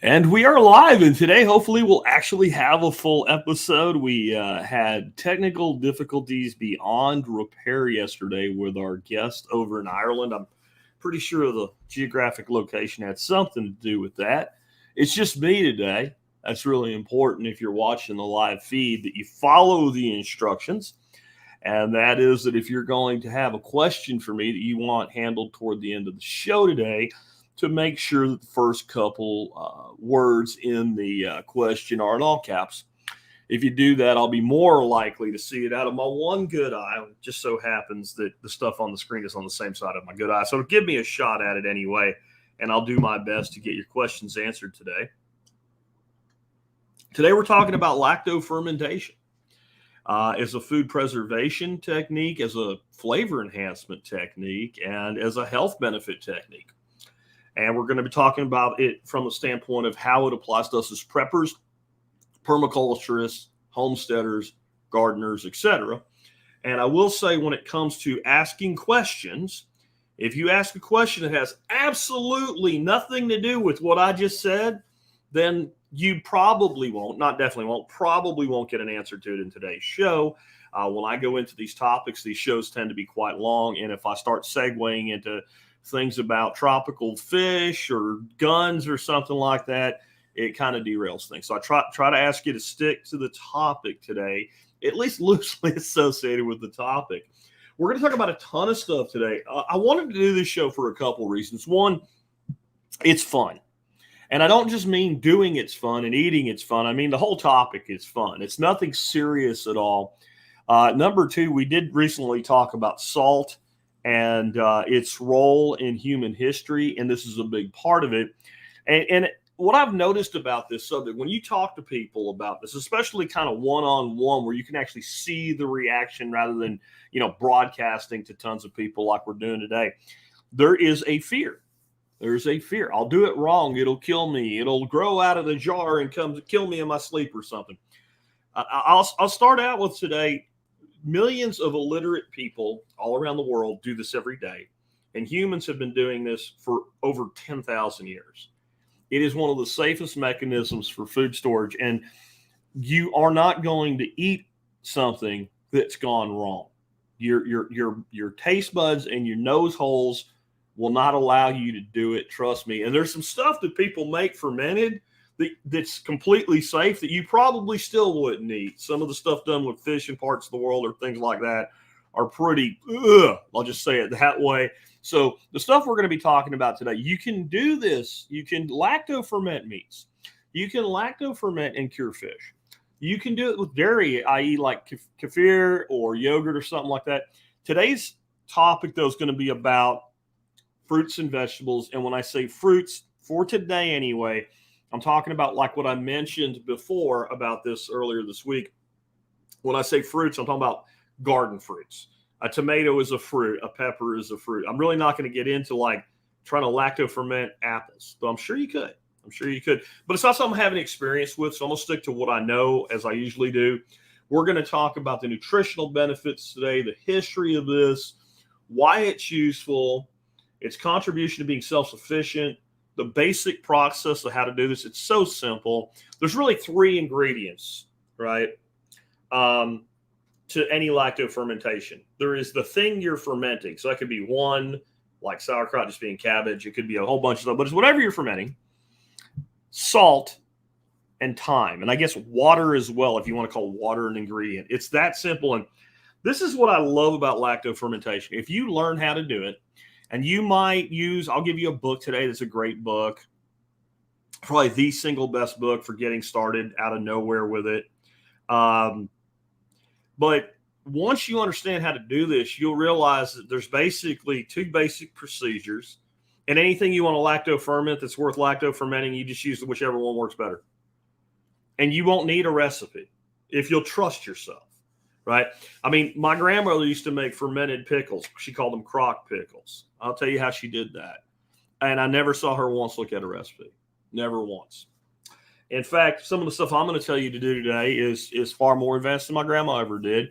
And we are live, and today hopefully we'll actually have a full episode. We had technical difficulties beyond repair yesterday with our guest over in Ireland. I'm pretty sure the geographic location had something to do with that. It's just me today. That's really important if you're watching the live feed that you follow the instructions. And that is that if you're going to have a question for me that you want handled toward the end of the show today, to make sure that the first couple words in the question are in all caps. If you do that, I'll be more likely to see it out of my one good eye. It just so happens that the stuff on the screen is on the same side of my good eye. So give me a shot at it anyway, and I'll do my best to get your questions answered today. Today we're talking about lacto-fermentation as a food preservation technique, as a flavor enhancement technique, and as a health benefit technique. And we're going to be talking about it from the standpoint of how it applies to us as preppers, permaculturists, homesteaders, gardeners, etc. And I will say, when it comes to asking questions, if you ask a question that has absolutely nothing to do with what I just said, then you probably won't, not definitely won't, probably won't get an answer to it in today's show. When I go into these topics, these shows tend to be quite long. And if I start segueing into things about tropical fish or guns or something like that, it kind of derails things. So I try to ask you to stick to the topic today, at least loosely associated with the topic. We're going to talk about a ton of stuff today. I wanted to do this show for a couple reasons. One, it's fun. And I don't just mean doing it's fun and eating it's fun. I mean, the whole topic is fun. It's nothing serious at all. Number two, we did recently talk about salt and its role in human history, and this is a big part of it. And what I've noticed about this subject, when you talk to people about this, especially kind of one-on-one, where you can actually see the reaction rather than, broadcasting to tons of people like we're doing today, there is a fear. There's a fear. I'll do it wrong. It'll kill me. It'll grow out of the jar and come to kill me in my sleep or something. I'll start out with today. Millions of illiterate people all around the world do this every day, and humans have been doing this for over 10,000 years. It is one of the safest mechanisms for food storage, and you are not going to eat something that's gone wrong. Your taste buds and your nose holes will not allow you to do it. Trust me. And there's some stuff that people make fermented that's completely safe that you probably still wouldn't eat. Some of the stuff done with fish in parts of the world or things like that are pretty, I'll just say it that way. So the stuff we're going to be talking about today, you can do this. You can lacto-ferment meats. You can lacto-ferment and cure fish. You can do it with dairy, i.e. like kefir or yogurt or something like that. Today's topic, though, is going to be about fruits and vegetables. And when I say fruits, for today anyway, I'm talking about like what I mentioned before about this earlier this week. When I say fruits, I'm talking about garden fruits. A tomato is a fruit. A pepper is a fruit. I'm really not going to get into like trying to lacto-ferment apples, though I'm sure you could. But it's not something I haven't experienced with, so I'm going to stick to what I know as I usually do. We're going to talk about the nutritional benefits today, the history of this, why it's useful, its contribution to being self-sufficient, the basic process of how to do this. It's so simple. There's really three ingredients, right, to any lacto-fermentation. There is the thing you're fermenting. So that could be one, like sauerkraut just being cabbage. It could be a whole bunch of stuff, but it's whatever you're fermenting. Salt and time. And I guess water as well, if you want to call water an ingredient. It's that simple. And this is what I love about lacto-fermentation. If you learn how to do it, and you might use, I'll give you a book today that's a great book, probably the single best book for getting started out of nowhere with it. But once you understand how to do this, you'll realize that there's basically two basic procedures. And anything you want to lacto-ferment that's worth lacto-fermenting, you just use whichever one works better. And you won't need a recipe if you'll trust yourself. Right? I mean, my grandmother used to make fermented pickles. She called them crock pickles. I'll tell you how she did that. And I never saw her once look at a recipe. Never once. In fact, some of the stuff I'm going to tell you to do today is far more advanced than my grandma ever did.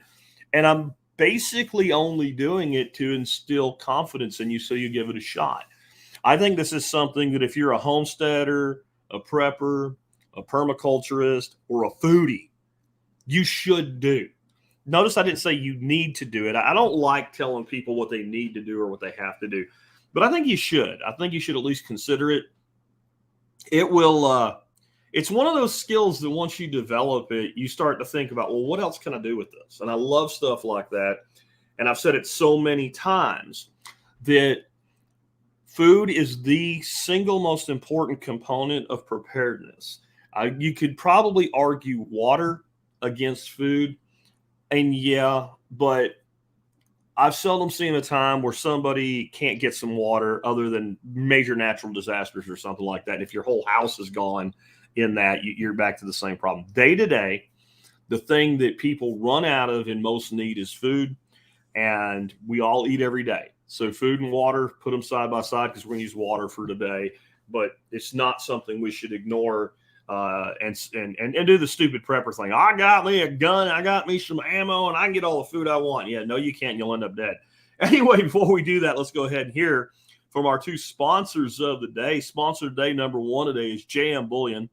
And I'm basically only doing it to instill confidence in you so you give it a shot. I think this is something that if you're a homesteader, a prepper, a permaculturist, or a foodie, you should do. Notice I didn't say you need to do it. I don't like telling people what they need to do or what they have to do, but I think you should. I think you should at least consider it. It will, it's one of those skills that once you develop it, you start to think about, well, what else can I do with this? And I love stuff like that. And I've said it so many times that food is the single most important component of preparedness. You could probably argue water against food. And yeah, but I've seldom seen a time where somebody can't get some water other than major natural disasters or something like that. And if your whole house is gone in that, you're back to the same problem. Day to day, the thing that people run out of and most need is food. And we all eat every day. So food and water, put them side by side because we're going to use water for today. But it's not something we should ignore. And do the stupid prepper thing. I got me a gun, I got me some ammo, and I can get all the food I want. Yeah, no, you can't. You'll end up dead. Anyway, before we do that, let's go ahead and hear from our two sponsors of the day. Sponsor of day number one today is JM Bullion.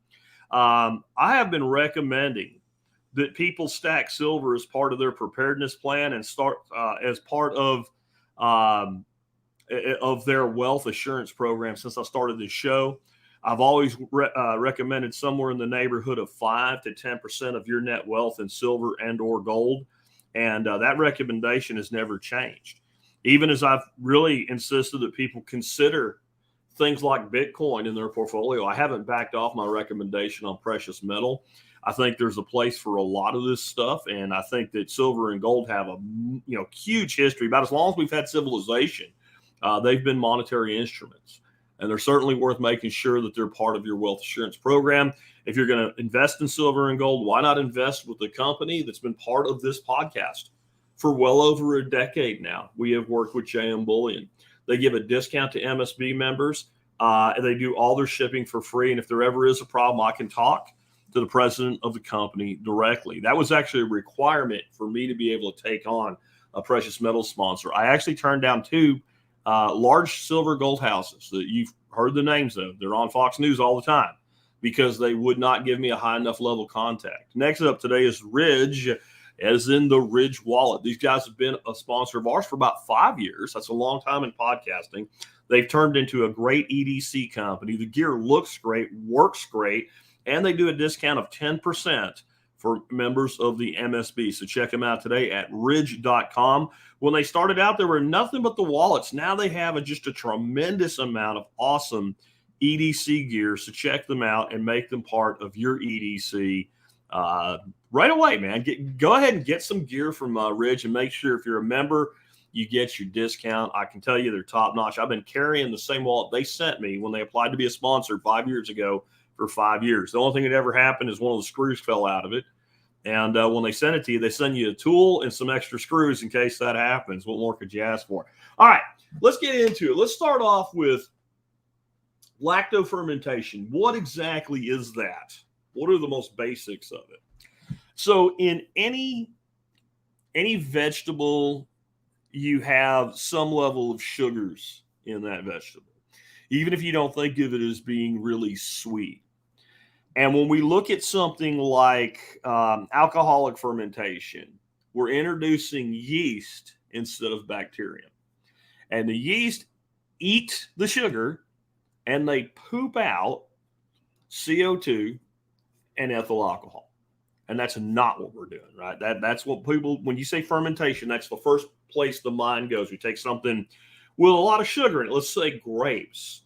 I have been recommending that people stack silver as part of their preparedness plan and start as part of their wealth assurance program since I started this show. I've always recommended somewhere in the neighborhood of 5 to 10% of your net wealth in silver and or gold. And that recommendation has never changed. Even as I've really insisted that people consider things like Bitcoin in their portfolio, I haven't backed off my recommendation on precious metal. I think there's a place for a lot of this stuff. And I think that silver and gold have a huge history. About as long as we've had civilization, they've been monetary instruments. And they're certainly worth making sure that they're part of your wealth assurance program. If you're going to invest in silver and gold, why not invest with a company that's been part of this podcast for well over a decade now? We have worked with JM Bullion. They give a discount to MSB members. And they do all their shipping for free. And if there ever is a problem, I can talk to the president of the company directly. That was actually a requirement for me to be able to take on a precious metal sponsor. I actually turned down two large silver gold houses that you've heard the names of. They're on Fox News all the time because they would not give me a high enough level contact. Next up today is Ridge, as in the Ridge wallet. These guys have been a sponsor of ours for about 5 years. That's a long time in podcasting. They've turned into a great EDC company. The gear looks great, works great, and they do a discount of 10% for members of the MSB. So check them out today at ridge.com. When they started out, there were nothing but the wallets. Now they have just a tremendous amount of awesome EDC gear. So check them out and make them part of your EDC right away, man. Go ahead and get some gear from Ridge and make sure if you're a member, you get your discount. I can tell you they're top notch. I've been carrying the same wallet they sent me when they applied to be a sponsor 5 years ago for 5 years. The only thing that ever happened is one of the screws fell out of it. And when they send it to you, they send you a tool and some extra screws in case that happens. What more could you ask for? All right, let's get into it. Let's start off with lacto-fermentation. What exactly is that? What are the most basics of it? So in any vegetable, you have some level of sugars in that vegetable, even if you don't think of it as being really sweet. And when we look at something like alcoholic fermentation, we're introducing yeast instead of bacterium. And the yeast eat the sugar and they poop out CO2 and ethyl alcohol. And that's not what we're doing, right? That's what people, when you say fermentation, that's the first place the mind goes. We take something with a lot of sugar in it, let's say grapes,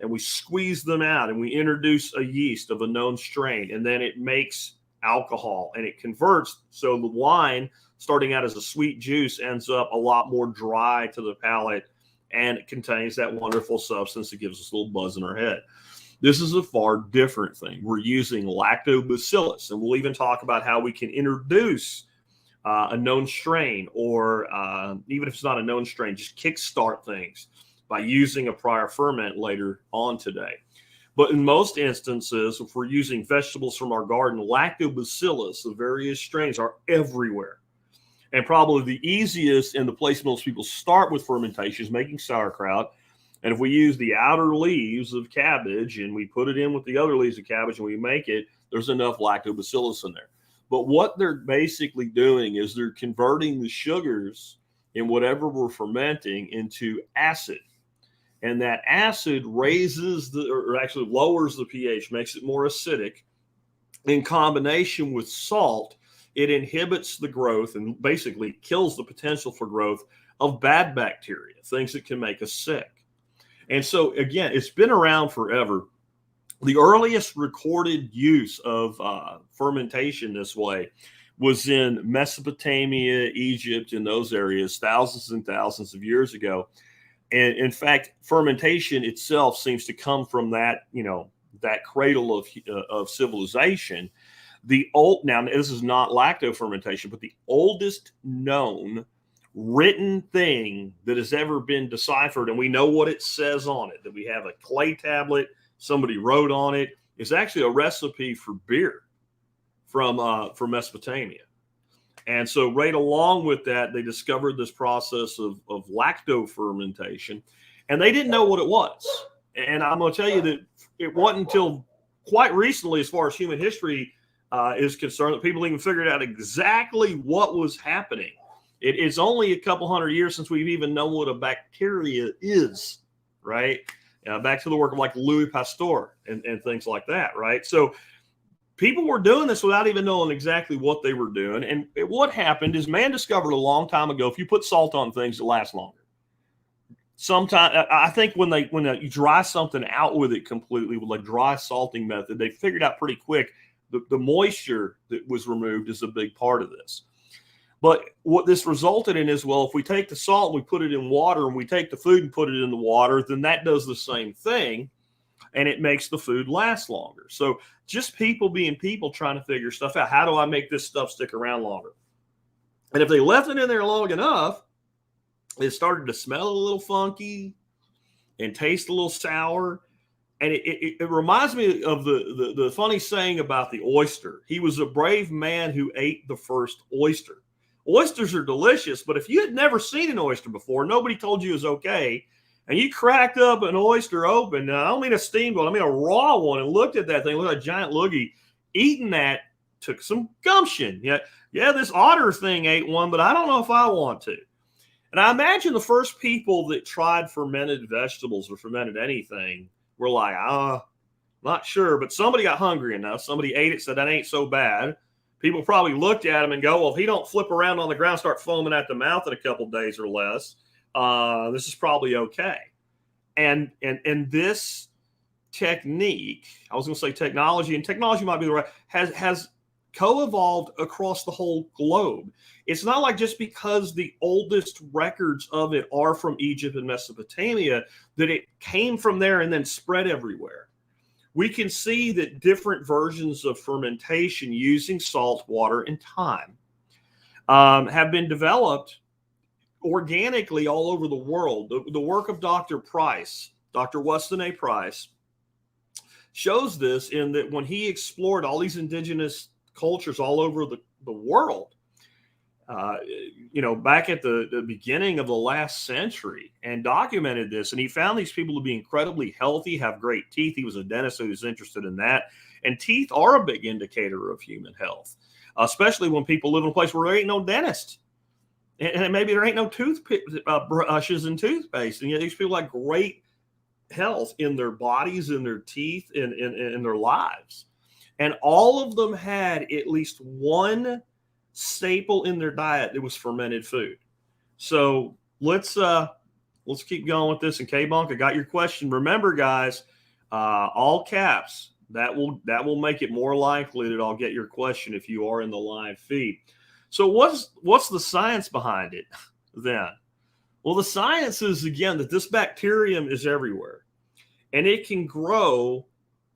and we squeeze them out and we introduce a yeast of a known strain, and then it makes alcohol and it converts. So the wine, starting out as a sweet juice, ends up a lot more dry to the palate, and it contains that wonderful substance that gives us a little buzz in our head. This is a far different thing. We're using lactobacillus, and we'll even talk about how we can introduce a known strain, or even if it's not a known strain, just kickstart things by using a prior ferment later on today. But in most instances, if we're using vegetables from our garden, lactobacillus of various strains are everywhere. And probably the easiest and the place most people start with fermentation is making sauerkraut. And if we use the outer leaves of cabbage and we put it in with the other leaves of cabbage and we make it, there's enough lactobacillus in there. But what they're basically doing is they're converting the sugars in whatever we're fermenting into acid. And that acid raises or actually lowers the pH, makes it more acidic. In combination with salt, it inhibits the growth and basically kills the potential for growth of bad bacteria, things that can make us sick. And so, again, it's been around forever. The earliest recorded use of fermentation this way was in Mesopotamia, Egypt, in those areas, thousands and thousands of years ago. And in fact, fermentation itself seems to come from that, that cradle of civilization. Now this is not lacto-fermentation, but the oldest known written thing that has ever been deciphered, and we know what it says on it, that we have a clay tablet, somebody wrote on it, is actually a recipe for beer from Mesopotamia. And so right along with that, they discovered this process of lacto-fermentation, and they didn't know what it was. And I'm going to tell you that it wasn't until quite recently, as far as human history is concerned, that people even figured out exactly what was happening. It's only a couple hundred years since we've even known what a bacteria is, right? Back to the work of like Louis Pasteur and things like that, right? So people were doing this without even knowing exactly what they were doing. And what happened is man discovered a long time ago, if you put salt on things, it lasts longer. Sometimes I think when you dry something out with it completely with a dry salting method, they figured out pretty quick the moisture that was removed is a big part of this. But what this resulted in is, well, if we take the salt and we put it in water and we take the food and put it in the water, then that does the same thing and it makes the food last longer. So just people being people trying to figure stuff out. How do I make this stuff stick around longer? And if they left it in there long enough, it started to smell a little funky and taste a little sour. And it reminds me of the funny saying about the oyster. He was a brave man who ate the first oyster. Oysters are delicious, but if you had never seen an oyster before, nobody told you it was okay, and you cracked up an oyster open, I don't mean a steamed one, I mean a raw one, and looked at that thing, looked like a giant loogie, eating that took some gumption. Yeah, this otter thing ate one, but I don't know if I want to. And I imagine the first people that tried fermented vegetables or fermented anything were like, not sure, but somebody got hungry enough, somebody ate it, said that ain't so bad. People probably looked at him and go, well, if he don't flip around on the ground, start foaming at the mouth in a couple days or less, this is probably okay. And this technique, I was going to say technology, and technology might be the right, has co-evolved across the whole globe. It's not like just because the oldest records of it are from Egypt and Mesopotamia that it came from there and then spread everywhere. We can see that different versions of fermentation using salt, water, and thyme have been developed organically all over the world. The work of Dr. Price, Dr. Weston A. Price, shows this in that when he explored all these indigenous cultures all over the world, back at the beginning of the last century, and documented this. And he found these people to be incredibly healthy, have great teeth. He was a dentist who was interested in that. And teeth are a big indicator of human health, especially when people live in a place where there ain't no dentist. And maybe there ain't no brushes and toothpaste. And yet these people have great health in their bodies, in their teeth, in their lives. And all of them had at least one staple in their diet that was fermented food. So let's keep going with this. And K-Bonk, I got your question. Remember, guys, all caps. That will make it more likely that I'll get your question if you are in the live feed. So what's the science behind it then? Well, the science is, again, that this bacterium is everywhere, and it can grow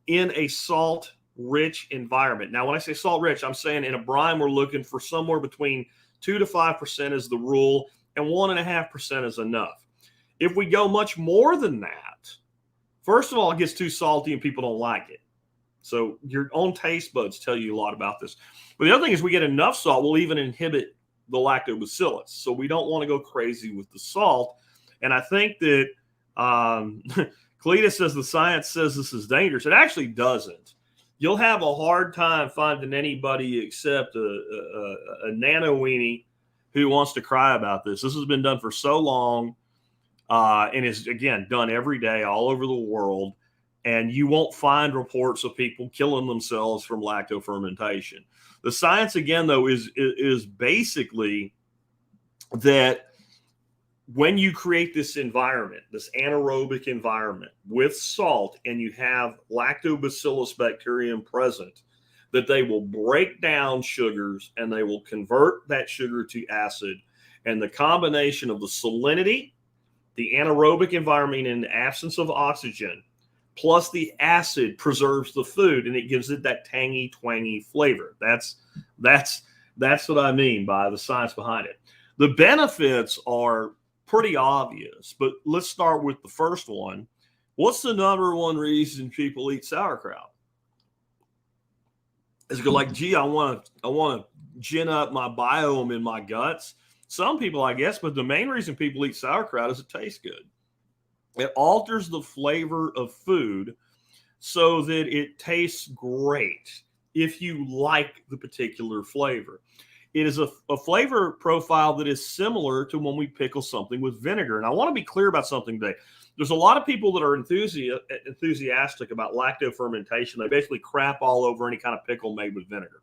in a salt-rich environment. Now, when I say salt-rich, I'm saying in a brine, we're looking for somewhere between 2 to 5% is the rule, and 1.5% is enough. If we go much more than that, first of all, it gets too salty and people don't like it. So your own taste buds tell you a lot about this. But the other thing is we get enough salt, we'll even inhibit the lactobacillus. So we don't want to go crazy with the salt. And I think that Cletus says the science says this is dangerous. It actually doesn't. You'll have a hard time finding anybody except a nano weenie who wants to cry about this. This has been done for so long, and is, again, done every day all over the world. And you won't find reports of people killing themselves from lacto-fermentation. The science, again, though, is basically that when you create this environment, this anaerobic environment with salt, and you have lactobacillus bacterium present, that they will break down sugars and they will convert that sugar to acid. And the combination of the salinity, the anaerobic environment in the absence of oxygen, plus the acid preserves the food, and it gives it that tangy, twangy flavor. That's what I mean by the science behind it. The benefits are pretty obvious, but let's start with the first one. What's the number one reason people eat sauerkraut? Is it like, gee, I want to gin up my biome in my guts? Some people, I guess, but the main reason people eat sauerkraut is it tastes good. It alters the flavor of food so that it tastes great if you like the particular flavor. It is a flavor profile that is similar to when we pickle something with vinegar. And I want to be clear about something today. There's a lot of people that are enthusiastic about lacto-fermentation. They basically crap all over any kind of pickle made with vinegar.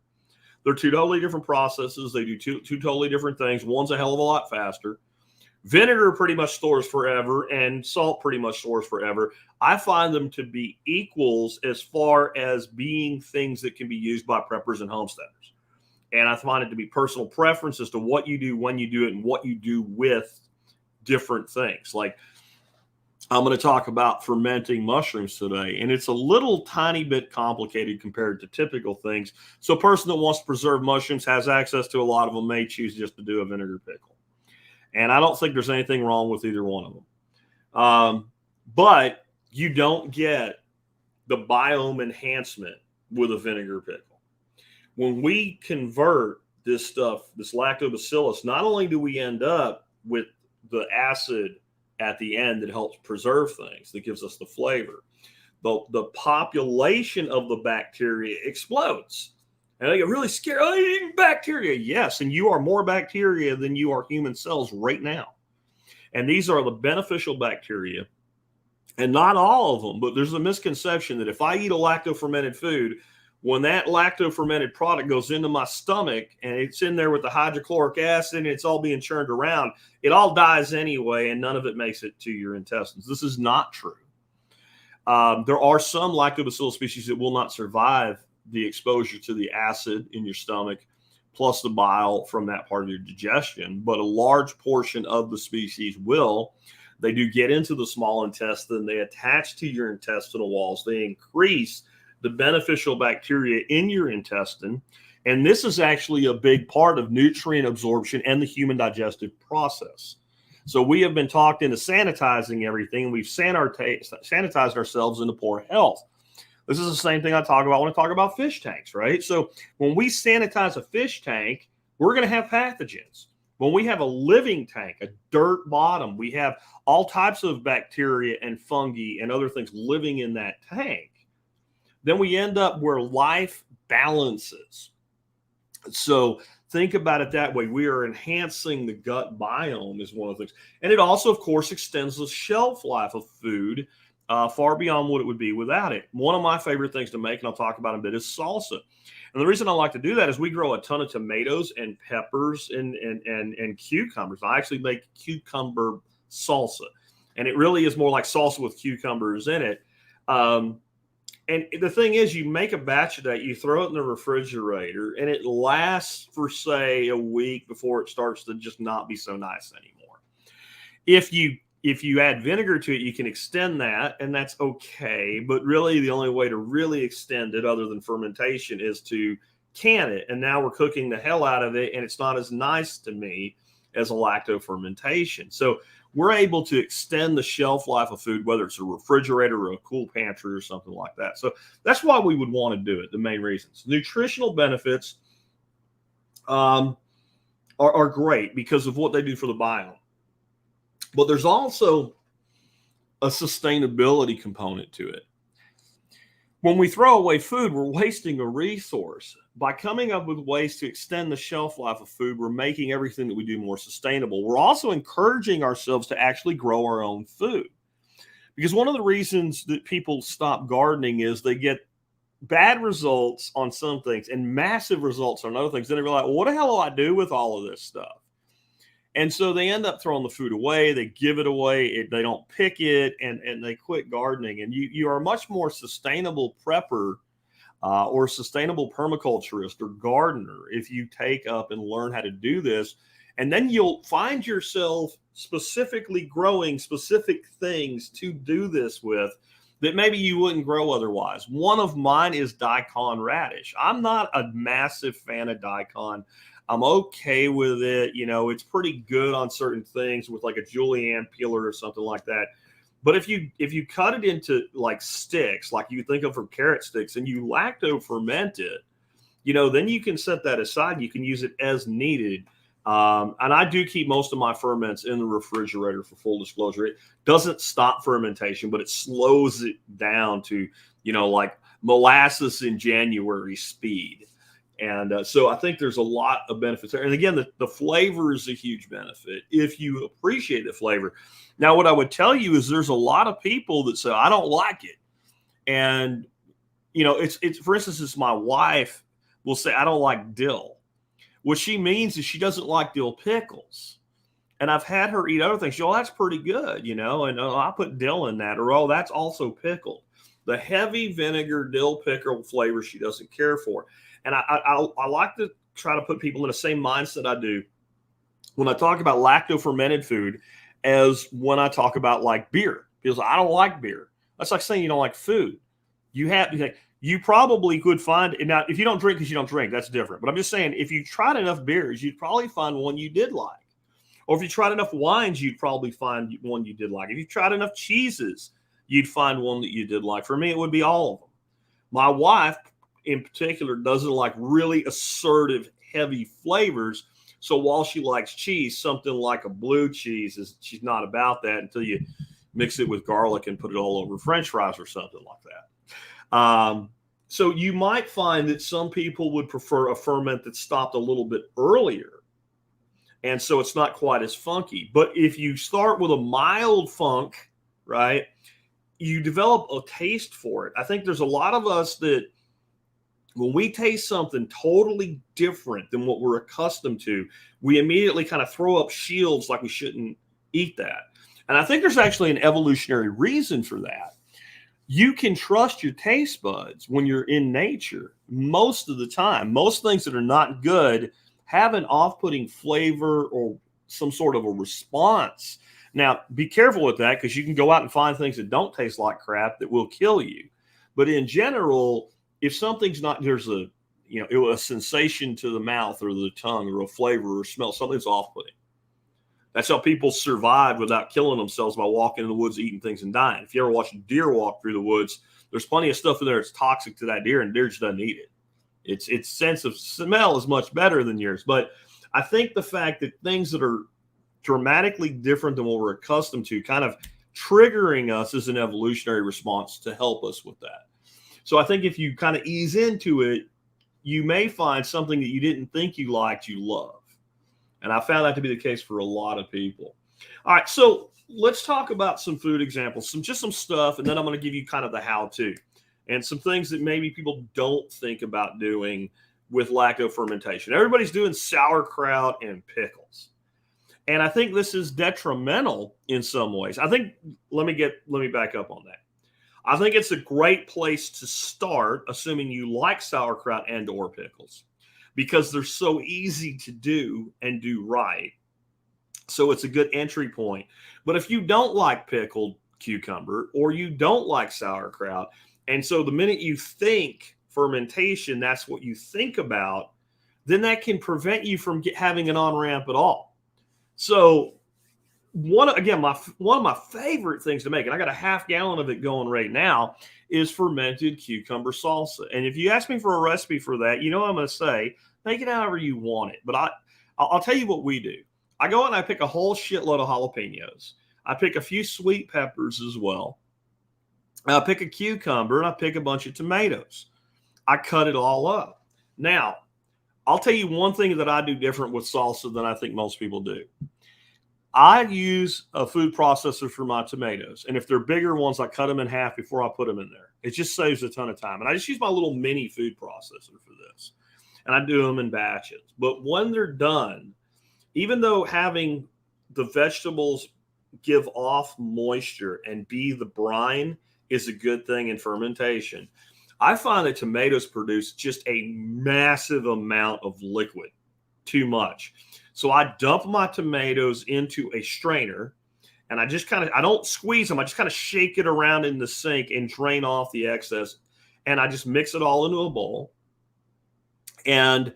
They're two totally different processes. They do two totally different things. One's a hell of a lot faster. Vinegar pretty much stores forever, and salt pretty much stores forever. I find them to be equals as far as being things that can be used by preppers and homesteaders. And I find it to be personal preference as to what you do, when you do it, and what you do with different things. Like, I'm going to talk about fermenting mushrooms today, and it's a little tiny bit complicated compared to typical things. So a person that wants to preserve mushrooms, has access to a lot of them, may choose just to do a vinegar pickle. And I don't think there's anything wrong with either one of them. But you don't get the biome enhancement with a vinegar pickle. When we convert this stuff, this lactobacillus, not only do we end up with the acid at the end that helps preserve things, that gives us the flavor, the population of the bacteria explodes. And they get really scared. Oh, you're eating bacteria. Yes, and you are more bacteria than you are human cells right now. And these are the beneficial bacteria. And not all of them, but there's a misconception that if I eat a lacto-fermented food, when that lacto-fermented product goes into my stomach and it's in there with the hydrochloric acid and it's all being churned around, it all dies anyway, and none of it makes it to your intestines. This is not true. There are some lactobacillus species that will not survive the exposure to the acid in your stomach, plus the bile from that part of your digestion, but a large portion of the species will. They do get into the small intestine. They attach to your intestinal walls. They increase the beneficial bacteria in your intestine. And this is actually a big part of nutrient absorption and the human digestive process. So we have been talked into sanitizing everything, and we've sanitized ourselves into poor health. This is the same thing I talk about when I talk about fish tanks, right? So when we sanitize a fish tank, we're going to have pathogens. When we have a living tank, a dirt bottom, we have all types of bacteria and fungi and other things living in that tank. Then we end up where life balances. So think about it that way. We are enhancing the gut biome is one of the things. And it also, of course, extends the shelf life of food far beyond what it would be without it. One of my favorite things to make, and I'll talk about in a bit, is salsa. And the reason I like to do that is we grow a ton of tomatoes and peppers and cucumbers. I actually make cucumber salsa. And it really is more like salsa with cucumbers in it. And the thing is, you make a batch of that, you throw it in the refrigerator, and it lasts for, say, a week before it starts to just not be so nice anymore. If you add vinegar to it, you can extend that, and that's okay. But really, the only way to really extend it other than fermentation is to can it. And now we're cooking the hell out of it, and it's not as nice to me as a lacto-fermentation. So we're able to extend the shelf life of food, whether it's a refrigerator or a cool pantry or something like that. So that's why we would want to do it, the main reasons. Nutritional benefits are great because of what they do for the biome. But there's also a sustainability component to it. When we throw away food, we're wasting a resource. By coming up with ways to extend the shelf life of food, we're making everything that we do more sustainable. We're also encouraging ourselves to actually grow our own food. Because one of the reasons that people stop gardening is they get bad results on some things and massive results on other things. Then they're like, well, what the hell do I do with all of this stuff? And so they end up throwing the food away. They give it away. They don't pick it, and they quit gardening. And you are a much more sustainable prepper or sustainable permaculturist or gardener if you take up and learn how to do this. And then you'll find yourself specifically growing specific things to do this with that maybe you wouldn't grow otherwise. One of mine is daikon radish. I'm not a massive fan of daikon. I'm okay with it. You know, it's pretty good on certain things with like a julienne peeler or something like that. But if you cut it into like sticks, like you think of for carrot sticks, and you lacto ferment it, you know, then you can set that aside. You can use it as needed. And I do keep most of my ferments in the refrigerator for full disclosure. It doesn't stop fermentation, but it slows it down to, you know, like molasses in January speed. And so I think there's a lot of benefits there. And again, the flavor is a huge benefit if you appreciate the flavor. Now, what I would tell you is there's a lot of people that say, I don't like it. And, you know, it's for instance, it's my wife will say, I don't like dill. What she means is she doesn't like dill pickles. And I've had her eat other things. She, oh, that's pretty good, you know, and I put dill in that, or, oh, that's also pickled. The heavy vinegar dill pickle flavor she doesn't care for. And I like to try to put people in the same mindset I do when I talk about lacto-fermented food as when I talk about like beer. Because I don't like beer. That's like saying you don't like food. You probably could find, now if you don't drink because you don't drink, that's different. But I'm just saying, if you tried enough beers, you'd probably find one you did like. Or if you tried enough wines, you'd probably find one you did like. If you tried enough cheeses, you'd find one that you did like. For me, it would be all of them. My wife, in particular, doesn't like really assertive, heavy flavors. So while she likes cheese, something like a blue cheese, she's not about that until you mix it with garlic and put it all over French fries or something like that. So you might find that some people would prefer a ferment that stopped a little bit earlier. And so it's not quite as funky. But if you start with a mild funk, right, you develop a taste for it. I think there's a lot of us that when we taste something totally different than what we're accustomed to, we immediately kind of throw up shields like we shouldn't eat that. And I think there's actually an evolutionary reason for that. You can trust your taste buds when you're in nature most of the time. Most things that are not good have an off-putting flavor or some sort of a response. Now, be careful with that because you can go out and find things that don't taste like crap that will kill you. But in general, if something's not, there's a sensation to the mouth or the tongue or a flavor or smell, something's off-putting. That's how people survive without killing themselves, by walking in the woods, eating things and dying. If you ever watch a deer walk through the woods, there's plenty of stuff in there that's toxic to that deer, and deer just doesn't eat it. Its sense of smell is much better than yours. But I think the fact that things that are dramatically different than what we're accustomed to kind of triggering us is an evolutionary response to help us with that. So I think if you kind of ease into it, you may find something that you didn't think you liked, you love. And I found that to be the case for a lot of people. All right, so let's talk about some food examples, some stuff, and then I'm going to give you kind of the how-to and some things that maybe people don't think about doing with lacto-fermentation. Everybody's doing sauerkraut and pickles. And I think this is detrimental in some ways. Let me back up on that. I think it's a great place to start, assuming you like sauerkraut and or pickles, because they're so easy to do and do right. So it's a good entry point. But if you don't like pickled cucumber or you don't like sauerkraut, and so the minute you think fermentation, that's what you think about, then that can prevent you from having an on-ramp at all. So one of my favorite things to make, and I got a half gallon of it going right now, is fermented cucumber salsa. And if you ask me for a recipe for that, you know what I'm going to say, make it however you want it. But I'll tell you what we do. I go out and I pick a whole shitload of jalapenos. I pick a few sweet peppers as well. I pick a cucumber, and I pick a bunch of tomatoes. I cut it all up. Now, I'll tell you one thing that I do different with salsa than I think most people do. I use a food processor for my tomatoes. And if they're bigger ones, I cut them in half before I put them in there. It just saves a ton of time. And I just use my little mini food processor for this. And I do them in batches. But when they're done, even though having the vegetables give off moisture and be the brine is a good thing in fermentation, I find that tomatoes produce just a massive amount of liquid, too much. So I dump my tomatoes into a strainer, and I just I don't squeeze them. I just kind of shake it around in the sink and drain off the excess. And I just mix it all into a bowl. And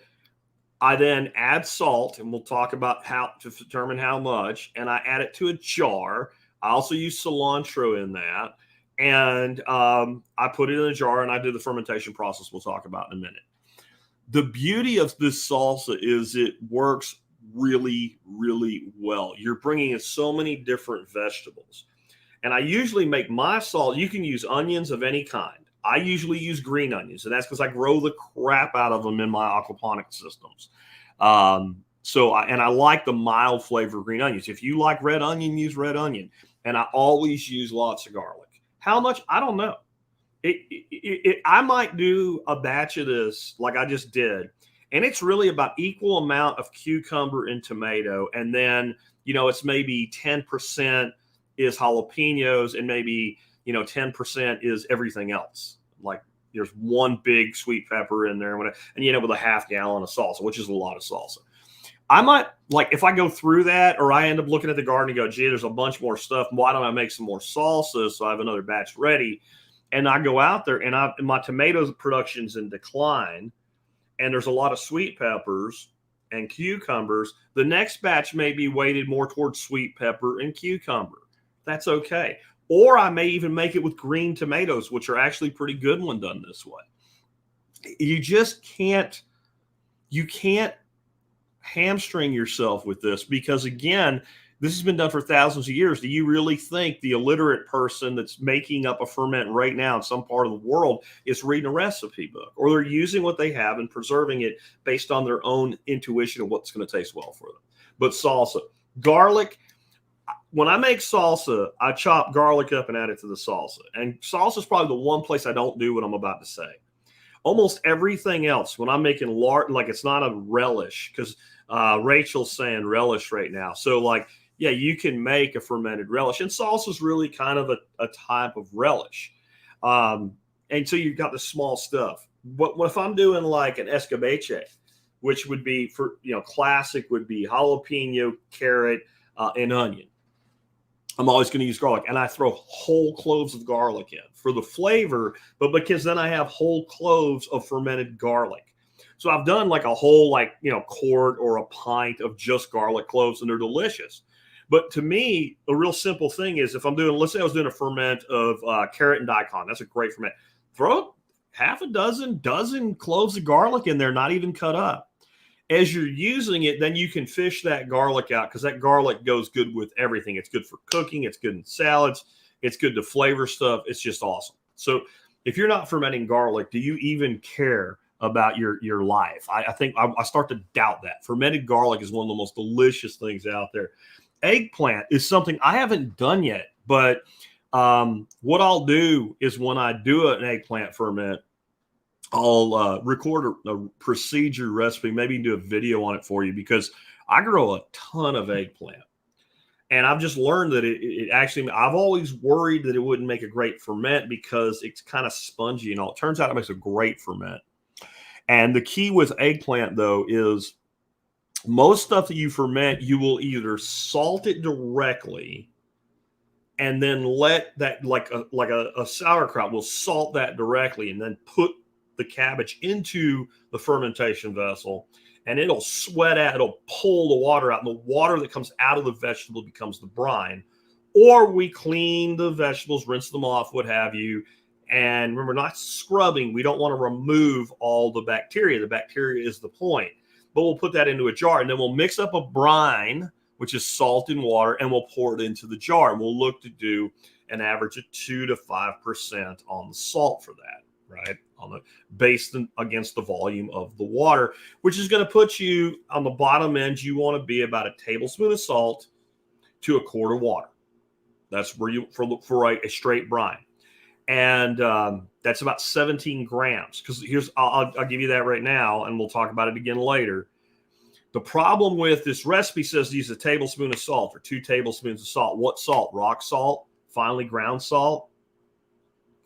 I then add salt, and we'll talk about how to determine how much. And I add it to a jar. I also use cilantro in that. And I put it in a jar, and I do the fermentation process we'll talk about in a minute. The beauty of this salsa is it works really, really well. You're bringing in so many different vegetables. And I usually make my salt. You can use onions of any kind. I usually use green onions, and that's because I grow the crap out of them in my aquaponic systems. I like the mild flavor of green onions. If you like red onion, use red onion. And I always use lots of garlic. How much? I don't know. I might do a batch of this like I just did. And it's really about equal amount of cucumber and tomato. And then, it's maybe 10% is jalapenos and maybe, 10% is everything else. Like there's one big sweet pepper in there and with a half gallon of salsa, which is a lot of salsa. I might, if I go through that or I end up looking at the garden and go, gee, there's a bunch more stuff. Why don't I make some more salsa so I have another batch ready? And I go out there and my tomato production's in decline. And there's a lot of sweet peppers and cucumbers. The next batch may be weighted more towards sweet pepper and cucumber. That's okay. Or I may even make it with green tomatoes, which are actually pretty good when done this way. You can't hamstring yourself with this because, again, this has been done for thousands of years. Do you really think the illiterate person that's making up a ferment right now in some part of the world is reading a recipe book? Or they're using what they have and preserving it based on their own intuition of what's going to taste well for them? But salsa, garlic, when I make salsa, I chop garlic up and add it to the salsa. And salsa is probably the one place I don't do what I'm about to say. Almost everything else, when I'm making it's not a relish, because Rachel's saying relish right now. So yeah, you can make a fermented relish, and salsa is really kind of a type of relish. And so you've got the small stuff. What if I'm doing like an escabeche, which would be for, classic would be jalapeno, carrot, and onion. I'm always going to use garlic, and I throw whole cloves of garlic in for the flavor, but because then I have whole cloves of fermented garlic. So I've done like a whole quart or a pint of just garlic cloves, and they're delicious. But to me, a real simple thing is if I'm doing, let's say I was doing a ferment of carrot and daikon. That's a great ferment. Throw half a dozen cloves of garlic in there, not even cut up. As you're using it, then you can fish that garlic out because that garlic goes good with everything. It's good for cooking. It's good in salads. It's good to flavor stuff. It's just awesome. So if you're not fermenting garlic, do you even care about your life? I think I start to doubt that. Fermented garlic is one of the most delicious things out there. Eggplant is something I haven't done yet, but what I'll do is when I do an eggplant ferment, I'll record a procedure recipe, maybe do a video on it for you because I grow a ton of eggplant. And I've just learned that it actually, I've always worried that it wouldn't make a great ferment because it's kind of spongy and all. It turns out it makes a great ferment. And the key with eggplant, though, is most stuff that you ferment, you will either salt it directly and then let that, like a sauerkraut, will salt that directly and then put the cabbage into the fermentation vessel, and it'll sweat out, it'll pull the water out, and the water that comes out of the vegetable becomes the brine. Or we clean the vegetables, rinse them off, what have you. And remember, not scrubbing. We don't want to remove all the bacteria. The bacteria is the point. But we'll put that into a jar, and then we'll mix up a brine which is salt and water, and we'll pour it into the jar. And we'll look to do an average of 2 to 5% on the salt for that, right? Based against the volume of the water, which is going to put you on the bottom end. You want to be about a tablespoon of salt to a quart of water. That's where you for a straight brine. And that's about 17 grams. Because I'll give you that right now, and we'll talk about it again later. The problem with this recipe says to use a tablespoon of salt or 2 tablespoons of salt. What salt? Rock salt, finely ground salt,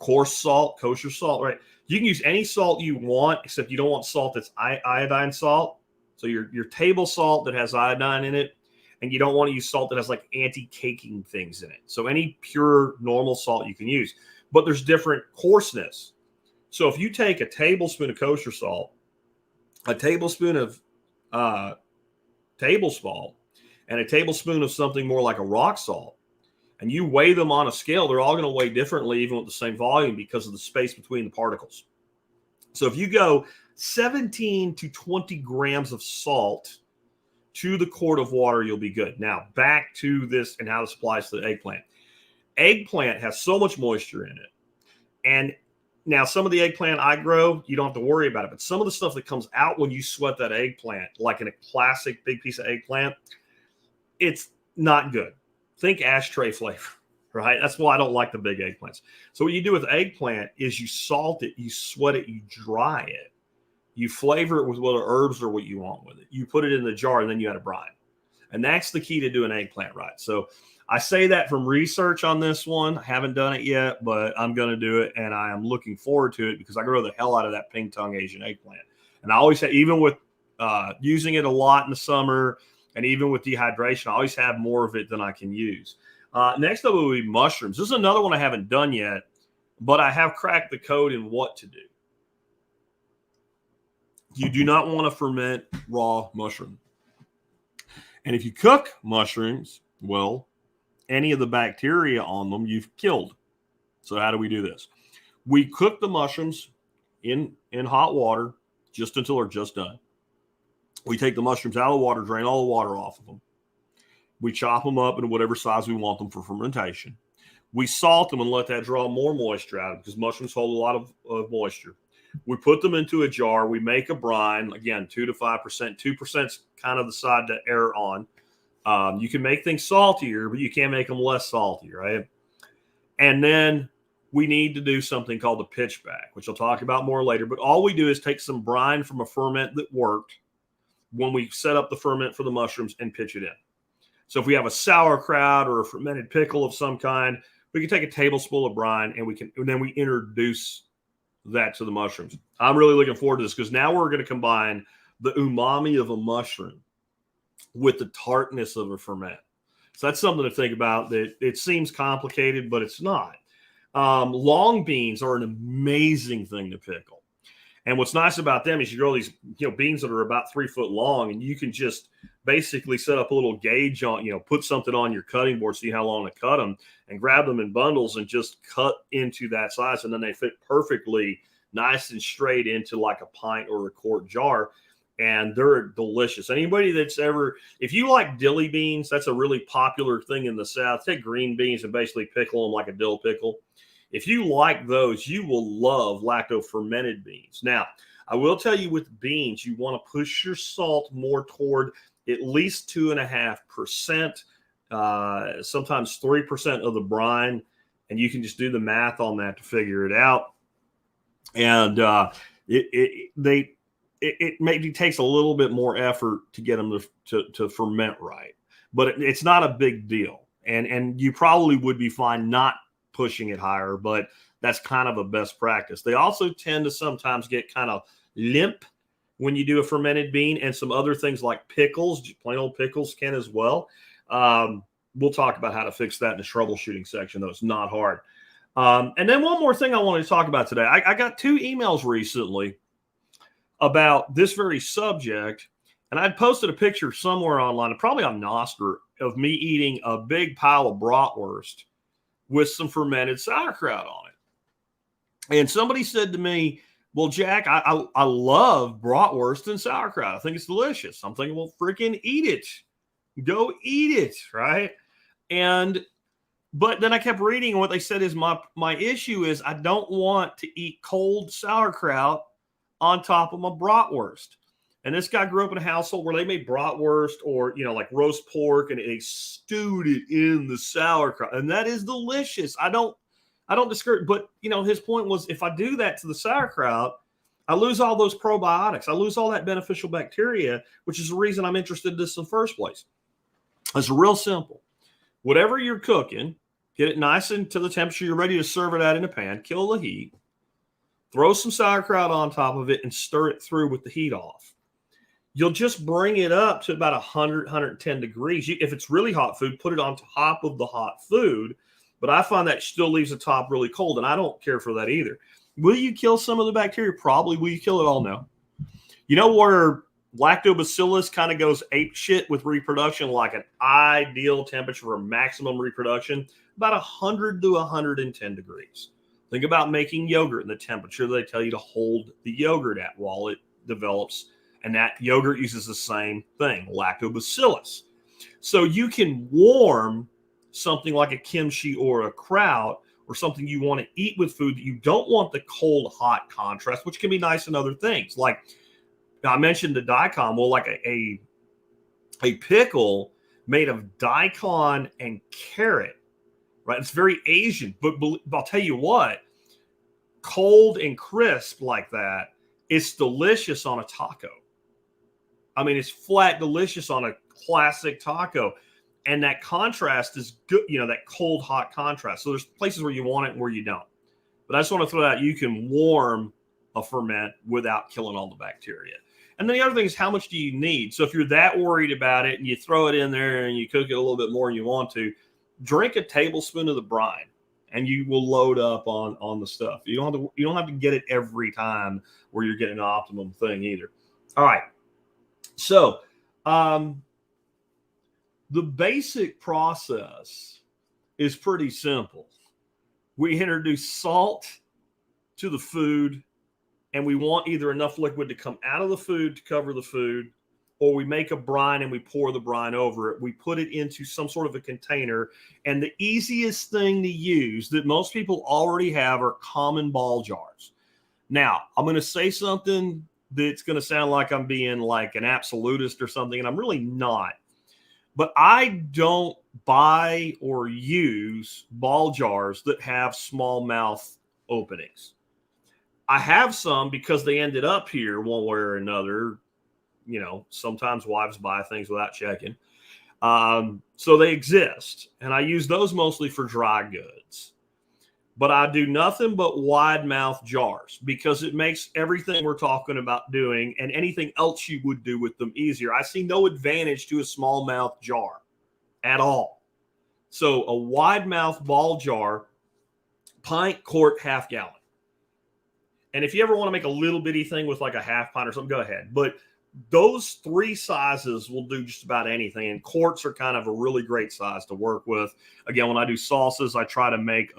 coarse salt, kosher salt, right? You can use any salt you want, except you don't want salt that's iodine salt. So your table salt that has iodine in it, and you don't want to use salt that has like anti-caking things in it. So any pure normal salt you can use. But there's different coarseness. So if you take a tablespoon of kosher salt, a tablespoon of table salt, and a tablespoon of something more like a rock salt, and you weigh them on a scale, they're all going to weigh differently, even with the same volume, because of the space between the particles. So if you go 17 to 20 grams of salt to the quart of water, you'll be good. Now, back to this and how this applies to the eggplant. Eggplant has so much moisture in it. And now some of the eggplant I grow, you don't have to worry about it. But some of the stuff that comes out when you sweat that eggplant, like in a classic big piece of eggplant, it's not good. Think ashtray flavor, right? That's why I don't like the big eggplants. So what you do with eggplant is you salt it, you sweat it, you dry it. You flavor it with whatever herbs or what you want with it. You put it in the jar, and then you add a brine. And that's the key to doing eggplant right. So I say that from research on this one. I haven't done it yet, but I'm going to do it, and I am looking forward to it because I grow the hell out of that pink tongue Asian eggplant. And I always have, even with using it a lot in the summer and even with dehydration, I always have more of it than I can use. Next up will be mushrooms. This is another one I haven't done yet, but I have cracked the code in what to do. You do not want to ferment raw mushroom. And if you cook mushrooms, well, any of the bacteria on them you've killed. So how do we do this? We cook the mushrooms in hot water just until they're just done. We take the mushrooms out of the water, drain all the water off of them. We chop them up into whatever size we want them for fermentation. We salt them and let that draw more moisture out of them because mushrooms hold a lot of moisture. We put them into a jar. We make a brine, again, 2 to 5%. 2% is kind of the side to err on. You can make things saltier, but you can't make them less salty, right? And then we need to do something called the pitch back, which I'll talk about more later. But all we do is take some brine from a ferment that worked when we set up the ferment for the mushrooms and pitch it in. So if we have a sauerkraut or a fermented pickle of some kind, we can take a tablespoon of brine and then we introduce that to the mushrooms. I'm really looking forward to this because now we're going to combine the umami of a mushroom with the tartness of a ferment. So that's something to think about. That it seems complicated, but it's not. Long beans are an amazing thing to pickle. And what's nice about them is you grow these, beans that are about 3 foot long, and you can just basically set up a little gauge on, put something on your cutting board, see how long to cut them, and grab them in bundles and just cut into that size. And then they fit perfectly nice and straight into like a pint or a quart jar. And they're delicious. Anybody that's if you like dilly beans, that's a really popular thing in the South. Take green beans and basically pickle them like a dill pickle. If you like those, you will love lacto-fermented beans. Now, I will tell you with beans, you want to push your salt more toward at least 2.5%, sometimes 3% of the brine. And you can just do the math on that to figure it out. And it maybe takes a little bit more effort to get them to ferment right, but it's not a big deal. And you probably would be fine not pushing it higher, but that's kind of a best practice. They also tend to sometimes get kind of limp when you do a fermented bean, and some other things like pickles, plain old pickles can as well. We'll talk about how to fix that in the troubleshooting section, though. It's not hard. And then one more thing I wanted to talk about today. I got 2 emails recently about this very subject, and I'd posted a picture somewhere online, probably on Nostr, of me eating a big pile of bratwurst with some fermented sauerkraut on it. And somebody said to me, well, Jack, I love bratwurst and sauerkraut. I think it's delicious. I'm thinking, well, freaking eat it. Go eat it, right? But then I kept reading, and what they said is my issue is I don't want to eat cold sauerkraut on top of my bratwurst. And this guy grew up in a household where they made bratwurst or, like roast pork, and they stewed it in the sauerkraut. And that is delicious. I don't discourage, but his point was, if I do that to the sauerkraut, I lose all those probiotics. I lose all that beneficial bacteria, which is the reason I'm interested in this in the first place. It's real simple. Whatever you're cooking, get it nice and to the temperature you're ready to serve it at in a pan. Kill the heat. Throw some sauerkraut on top of it and stir it through with the heat off. You'll just bring it up to about 100, 110 degrees. If it's really hot food, put it on top of the hot food. But I find that still leaves the top really cold, and I don't care for that either. Will you kill some of the bacteria? Probably. Will you kill it all? No. You know where lactobacillus kind of goes ape shit with reproduction, like an ideal temperature for maximum reproduction? About 100 to 110 degrees. Think about making yogurt and the temperature they tell you to hold the yogurt at while it develops. And that yogurt uses the same thing, lactobacillus. So you can warm something like a kimchi or a kraut or something you want to eat with food that you don't want the cold-hot contrast, which can be nice in other things. Like I mentioned the daikon. Well, like a pickle made of daikon and carrot, right? It's very Asian, but I'll tell you what, cold and crisp like that, it's delicious on a taco. I mean, it's flat delicious on a classic taco. And that contrast is good, that cold, hot contrast. So there's places where you want it and where you don't. But I just want to throw out, you can warm a ferment without killing all the bacteria. And then the other thing is, how much do you need? So if you're that worried about it and you throw it in there and you cook it a little bit more than you want to, drink a tablespoon of the brine and you will load up on the stuff. You don't have to get it every time where you're getting an optimum thing either. All right. So, the basic process is pretty simple. We introduce salt to the food, and we want either enough liquid to come out of the food to cover the food, or we make a brine and we pour the brine over it. We put it into some sort of a container, and the easiest thing to use that most people already have are common ball jars. Now, I'm going to say something that's going to sound like I'm being like an absolutist or something, and I'm really not. But I don't buy or use ball jars that have small mouth openings. I have some because they ended up here one way or another. Sometimes wives buy things without checking. So they exist. And I use those mostly for dry goods. But I do nothing but wide mouth jars because it makes everything we're talking about doing and anything else you would do with them easier. I see no advantage to a small mouth jar at all. So a wide mouth ball jar, pint, quart, half gallon. And if you ever want to make a little bitty thing with like a half pint or something, go ahead. But those three sizes will do just about anything. And quarts are kind of a really great size to work with. Again, when I do sauces, I try to make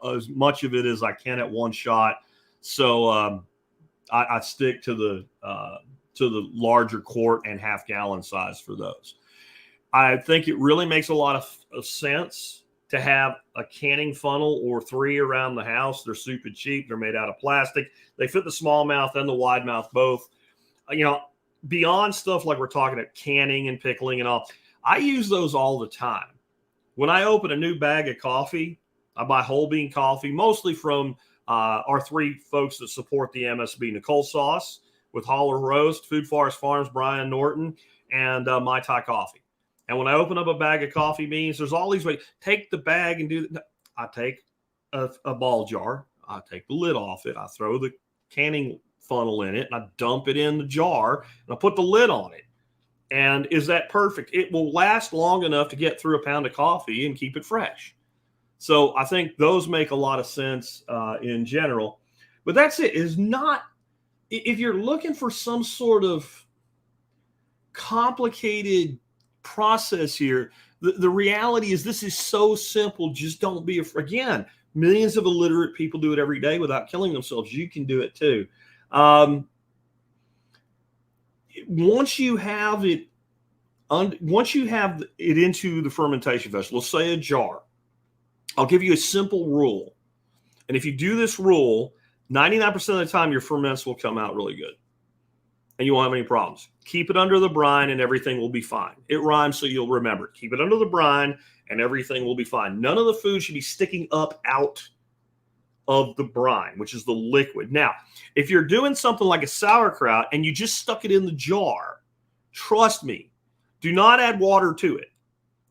as much of it as I can at one shot. So I stick to the larger quart and half gallon size for those. I think it really makes a lot of sense to have a canning funnel or three around the house. They're super cheap. They're made out of plastic. They fit the small mouth and the wide mouth both. Beyond stuff like we're talking about canning and pickling and all, I use those all the time. When I open a new bag of coffee, I buy whole bean coffee, mostly from our three folks that support the MSB, Nicole Sauce with Holler Roast, Food Forest Farms, Brian Norton, and Mai Tai Coffee. And when I open up a bag of coffee beans, there's all these ways. Take the bag and do that. I take a ball jar. I take the lid off it. I throw the canning funnel in it, and I dump it in the jar, and I put the lid on it. And is that perfect? It will last long enough to get through a pound of coffee and keep it fresh. So I think those make a lot of sense in general. But that's it. Is not, if you're looking for some sort of complicated process here, the reality is this is so simple. Just don't be afraid. Again, millions of illiterate people do it every day without killing themselves. You can do it too. Once you have it once you have it into the fermentation vessel, let's say a jar, I'll give you a simple rule. And if you do this rule, 99% of the time, your ferments will come out really good. And you won't have any problems. Keep it under the brine and everything will be fine. It rhymes, so you'll remember it. Keep it under the brine and everything will be fine. None of the food should be sticking up out of the brine, which is the liquid. Now, if you're doing something like a sauerkraut and you just stuck it in the jar, trust me, do not add water to it.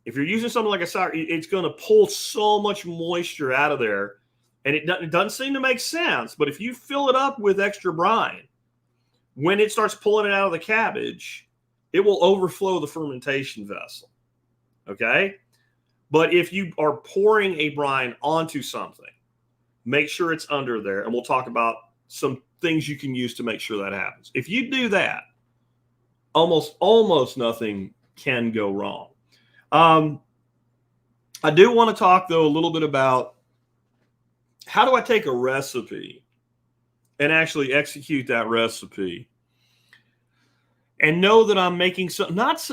If you're using something like a sauerkraut, it's going to pull so much moisture out of there, and it doesn't seem to make sense. But if you fill it up with extra brine, when it starts pulling it out of the cabbage, it will overflow the fermentation vessel. Okay? But if you are pouring a brine onto something, make sure it's under there. And we'll talk about some things you can use to make sure that happens. If you do that, almost nothing can go wrong. I do want to talk, though, a little bit about how do I take a recipe and actually execute that recipe and know that I'm making some, let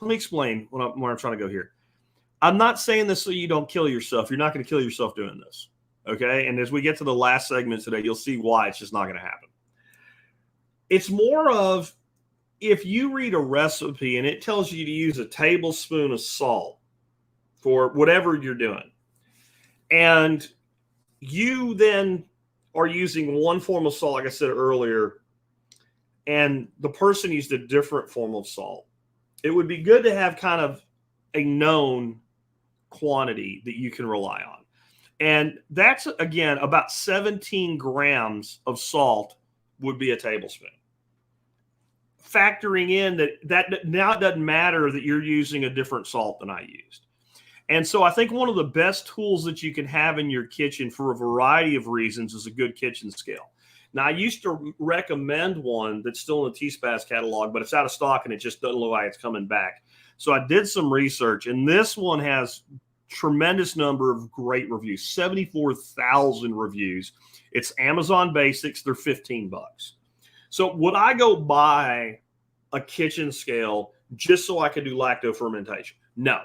me explain where I'm trying to go here. I'm not saying this so you don't kill yourself. You're not going to kill yourself doing this. Okay. And as we get to the last segment today, you'll see why it's just not going to happen. It's more of, if you read a recipe and it tells you to use a tablespoon of salt for whatever you're doing, and you then are using one form of salt, like I said earlier, and the person used a different form of salt, it would be good to have kind of a known quantity that you can rely on. And that's, again, about 17 grams of salt would be a tablespoon. Factoring in that now it doesn't matter that you're using a different salt than I used. And so I think one of the best tools that you can have in your kitchen for a variety of reasons is a good kitchen scale. Now, I used to recommend one that's still in the T-Spaz catalog, but it's out of stock and it just doesn't look like it's coming back. So I did some research, and this one has tremendous number of great reviews, 74,000 reviews. It's Amazon Basics. They're $15. So would I go buy a kitchen scale just so I could do lacto-fermentation? No.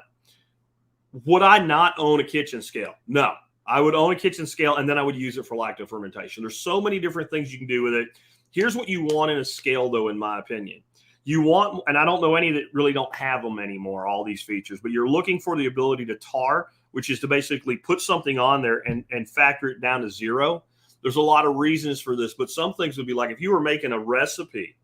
Would I not own a kitchen scale? No. I would own a kitchen scale, and then I would use it for lacto-fermentation. There's so many different things you can do with it. Here's what you want in a scale, though, in my opinion. You want, and I don't know any that really don't have them anymore, all these features, but you're looking for the ability to tar, which is to basically put something on there and factor it down to zero. There's a lot of reasons for this, but some things would be like, if you were making a recipe,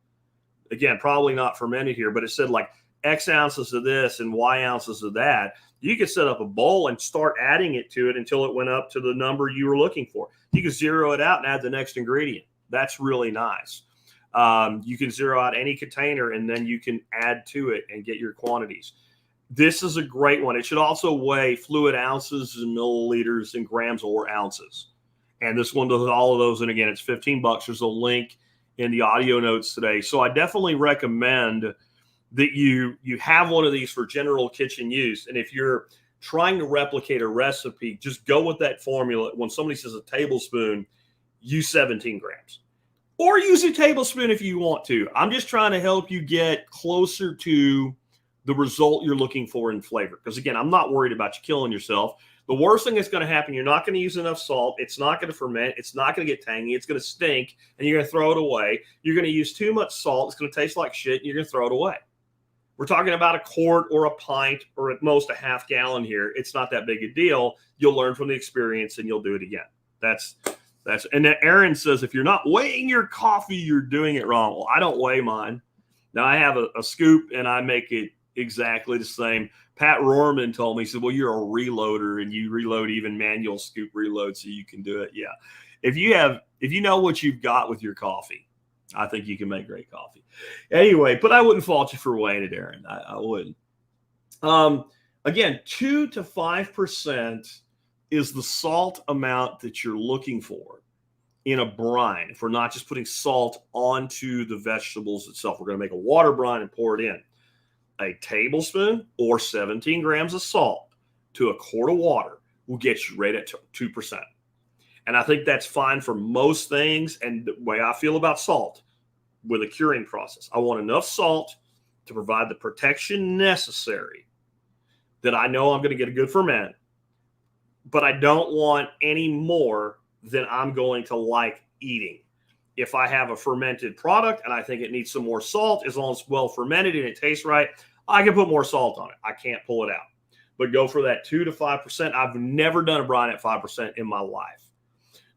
again, probably not fermented here, but it said like X ounces of this and Y ounces of that, you could set up a bowl and start adding it to it until it went up to the number you were looking for. You could zero it out and add the next ingredient. That's really nice. You can zero out any container and then you can add to it and get your quantities. This is a great one. It should also weigh fluid ounces and milliliters and grams or ounces. And this one does all of those. And again, it's $15. There's a link in the audio notes today. So I definitely recommend that you have one of these for general kitchen use. And if you're trying to replicate a recipe, just go with that formula. When somebody says a tablespoon, use 17 grams. Or use a tablespoon if you want to. I'm just trying to help you get closer to the result you're looking for in flavor. Because again, I'm not worried about you killing yourself. The worst thing that's going to happen, you're not going to use enough salt. It's not going to ferment. It's not going to get tangy. It's going to stink, and you're going to throw it away. You're going to use too much salt. It's going to taste like shit, and you're going to throw it away. We're talking about a quart or a pint or at most a half gallon here. It's not that big a deal. You'll learn from the experience, and you'll do it again. And then Aaron says, if you're not weighing your coffee, you're doing it wrong. Well, I don't weigh mine. Now, I have a scoop, and I make it exactly the same. Pat Rohrman told me, he said, well, you're a reloader and you reload even manual scoop reload so you can do it. Yeah. If you know what you've got with your coffee, I think you can make great coffee. Anyway, but I wouldn't fault you for weighing it, Aaron. I wouldn't. Again, 2 to 5% is the salt amount that you're looking for in a brine. If we're not just putting salt onto the vegetables itself, we're going to make a water brine and pour it in. A tablespoon or 17 grams of salt to a quart of water will get you right at 2%. And I think that's fine for most things. And the way I feel about salt with a curing process, I want enough salt to provide the protection necessary that I know I'm going to get a good ferment, but I don't want any more than I'm going to like eating. If I have a fermented product and I think it needs some more salt, as long as it's well fermented and it tastes right, I can put more salt on it. I can't pull it out. But go for that 2 to 5%. I've never done a brine at 5% in my life.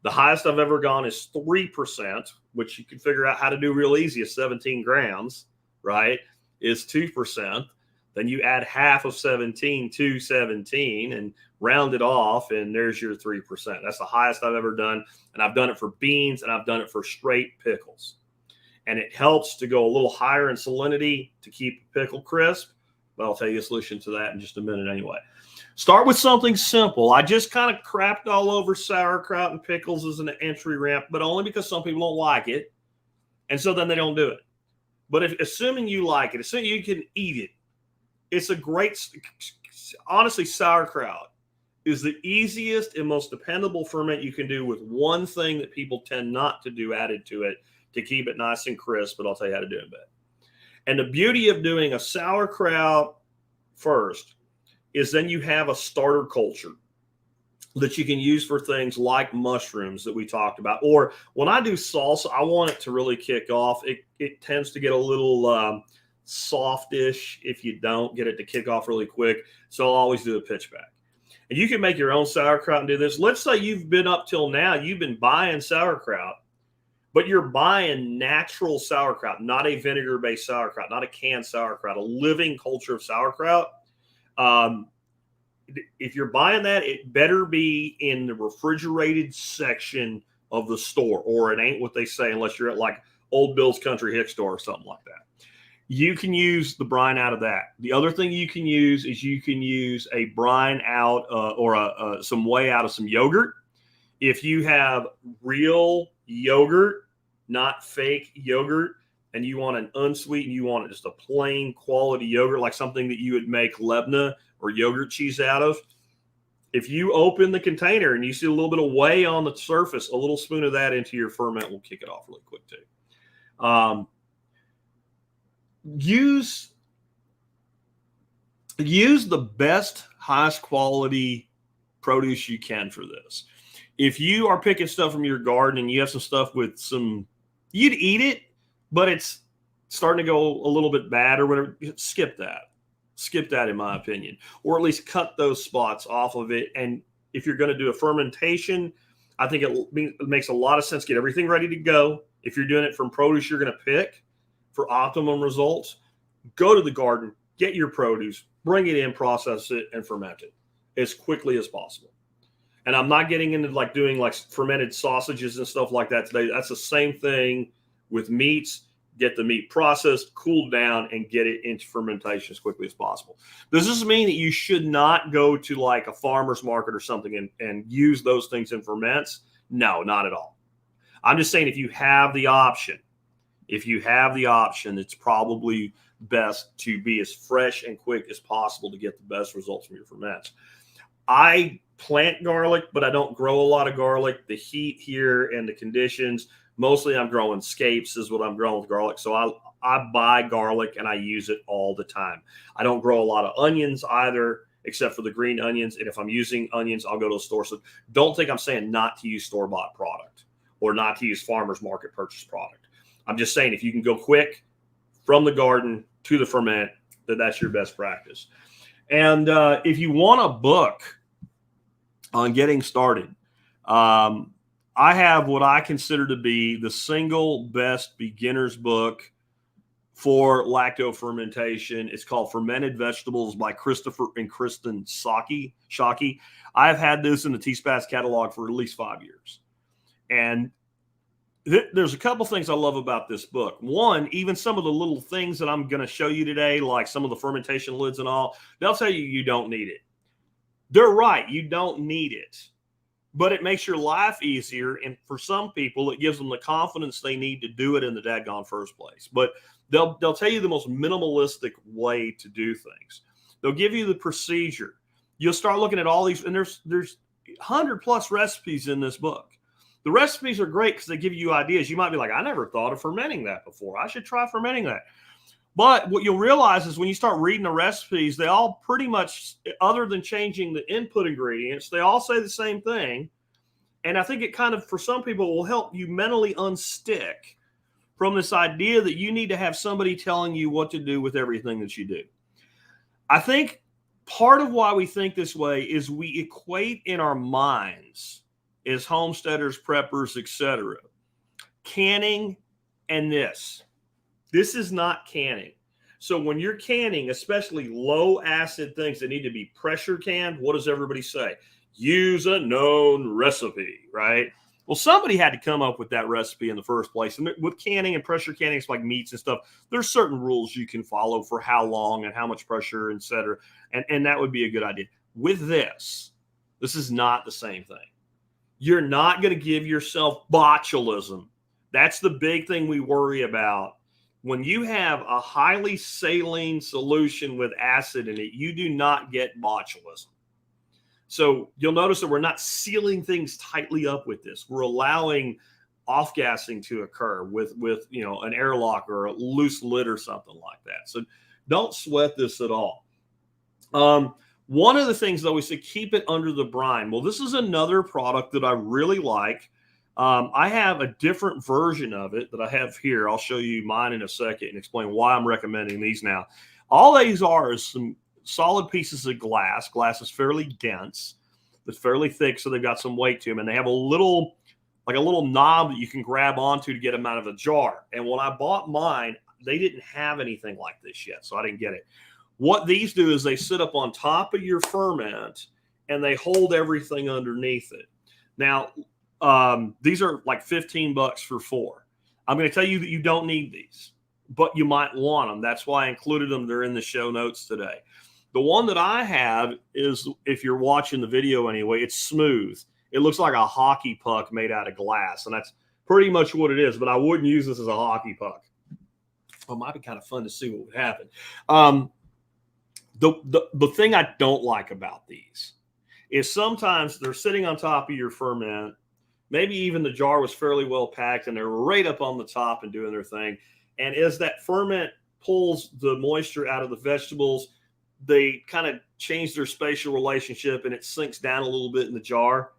The highest I've ever gone is 3%, which you can figure out how to do real easy. Is 17 grams, right? Is 2%. Then you add half of 17 to 17 and round it off, and there's your 3%. That's the highest I've ever done. And I've done it for beans, and I've done it for straight pickles. And it helps to go a little higher in salinity to keep the pickle crisp. But I'll tell you a solution to that in just a minute anyway. Start with something simple. I just kind of crapped all over sauerkraut and pickles as an entry ramp, but only because some people don't like it. And so then they don't do it. But assuming you like it, assuming you can eat it, it's a great, honestly, sauerkraut is the easiest and most dependable ferment you can do with one thing that people tend not to do added to it to keep it nice and crisp, but I'll tell you how to do it in a bit. And the beauty of doing a sauerkraut first is then you have a starter culture that you can use for things like mushrooms that we talked about. Or when I do salsa, I want it to really kick off. It tends to get a little softish if you don't get it to kick off really quick. So I'll always do a pitchback. And you can make your own sauerkraut and do this. Let's say you've been up till now, you've been buying sauerkraut, but you're buying natural sauerkraut, not a vinegar-based sauerkraut, not a canned sauerkraut, a living culture of sauerkraut. If you're buying that, it better be in the refrigerated section of the store, or it ain't what they say unless you're at like Old Bill's Country Hick store or something like that. You can use the brine out of that. The other thing you can use is you can use a brine out or some whey out of some yogurt. If you have real yogurt, not fake yogurt, and you want an unsweetened, you want just a plain quality yogurt, like something that you would make Lebna or yogurt cheese out of. If you open the container and you see a little bit of whey on the surface, a little spoon of that into your ferment will kick it off really quick too. Use the best, highest quality produce you can for this. If you are picking stuff from your garden and you have some stuff with some, you'd eat it, but it's starting to go a little bit bad or whatever, skip that. Skip that, in my opinion, or at least cut those spots off of it. And if you're going to do a fermentation, I think it makes a lot of sense. Get everything ready to go. If you're doing it from produce you're going to pick for optimum results, go to the garden, get your produce, bring it in, process it, and ferment it as quickly as possible. And I'm not getting into like doing like fermented sausages and stuff like that today. That's the same thing with meats. Get the meat processed, cooled down, and get it into fermentation as quickly as possible. Does this mean that you should not go to like a farmer's market or something and use those things in ferments? No, not at all. I'm just saying if you have the option, it's probably best to be as fresh and quick as possible to get the best results from your ferments. I plant garlic, but I don't grow a lot of garlic. The heat here and the conditions, mostly I'm growing scapes is what I'm growing with garlic. So I buy garlic and I use it all the time. I don't grow a lot of onions either, except for the green onions. And if I'm using onions, I'll go to the store. So don't think I'm saying not to use store-bought product or not to use farmer's market purchase product. I'm just saying if you can go quick from the garden to the ferment, that's your best practice. And if you want a book on getting started, I have what I consider to be the single best beginner's book for lacto-fermentation. It's called Fermented Vegetables by Christopher and Kristen Shockey. I've had this in the T-Spats catalog for at least 5 years. And there's a couple things I love about this book. One, even some of the little things that I'm going to show you today, like some of the fermentation lids and all, they'll tell you you don't need it. They're right. You don't need it. But it makes your life easier. And for some people, it gives them the confidence they need to do it in the daggone first place. But they'll tell you the most minimalistic way to do things. They'll give you the procedure. You'll start looking at all these, and there's 100+ recipes in this book. The recipes are great because they give you ideas. You might be like, I never thought of fermenting that before. I should try fermenting that. But what you'll realize is when you start reading the recipes, they all pretty much, other than changing the input ingredients, they all say the same thing. And I think it kind of, for some people, will help you mentally unstick from this idea that you need to have somebody telling you what to do with everything that you do. I think part of why we think this way is we equate in our minds as homesteaders, preppers, etc., canning and this. This is not canning. So when you're canning, especially low acid things that need to be pressure canned, what does everybody say? Use a known recipe, right? Well, somebody had to come up with that recipe in the first place. And with canning and pressure canning, it's like meats and stuff, there's certain rules you can follow for how long and how much pressure, et cetera. And that would be a good idea. With this is not the same thing. You're not going to give yourself botulism. That's the big thing we worry about. When you have a highly saline solution with acid in it, you do not get botulism. So you'll notice that we're not sealing things tightly up with this. We're allowing off-gassing to occur with an airlock or a loose lid or something like that. So don't sweat this at all. One of the things, though, is to keep it under the brine. Well, this is another product that I really like. I have a different version of it that I have here. I'll show you mine in a second and explain why I'm recommending these now. All these are is some solid pieces of glass. Glass is fairly dense. It's fairly thick, so they've got some weight to them. And they have a little knob that you can grab onto to get them out of the jar. And when I bought mine, they didn't have anything like this yet, so I didn't get it. What these do is they sit up on top of your ferment, and they hold everything underneath it. Now, these are like $15 for 4. I'm going to tell you that you don't need these, but you might want them. That's why I included them. They're in the show notes today. The one that I have is, if you're watching the video anyway, it's smooth. It looks like a hockey puck made out of glass, and that's pretty much what it is, but I wouldn't use this as a hockey puck. Well, it might be kind of fun to see what would happen. The thing I don't like about these is sometimes they're sitting on top of your ferment. Maybe even the jar was fairly well packed and they're right up on the top and doing their thing. And as that ferment pulls the moisture out of the vegetables, they kind of change their spatial relationship and it sinks down a little bit in the jar.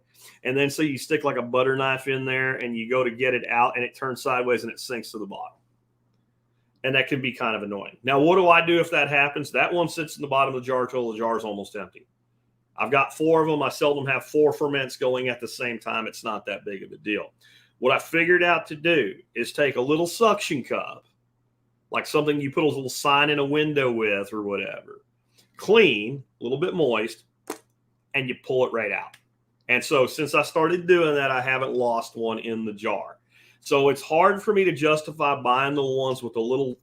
And then so you stick like a butter knife in there and you go to get it out and it turns sideways and it sinks to the bottom. And that can be kind of annoying. Now, what do I do if that happens? That one sits in the bottom of the jar till the jar is almost empty. I've got 4 of them. I seldom have 4 ferments going at the same time. It's not that big of a deal. What I figured out to do is take a little suction cup, like something you put a little sign in a window with or whatever, clean, a little bit moist, and you pull it right out. And so since I started doing that, I haven't lost one in the jar. So it's hard for me to justify buying the ones with a little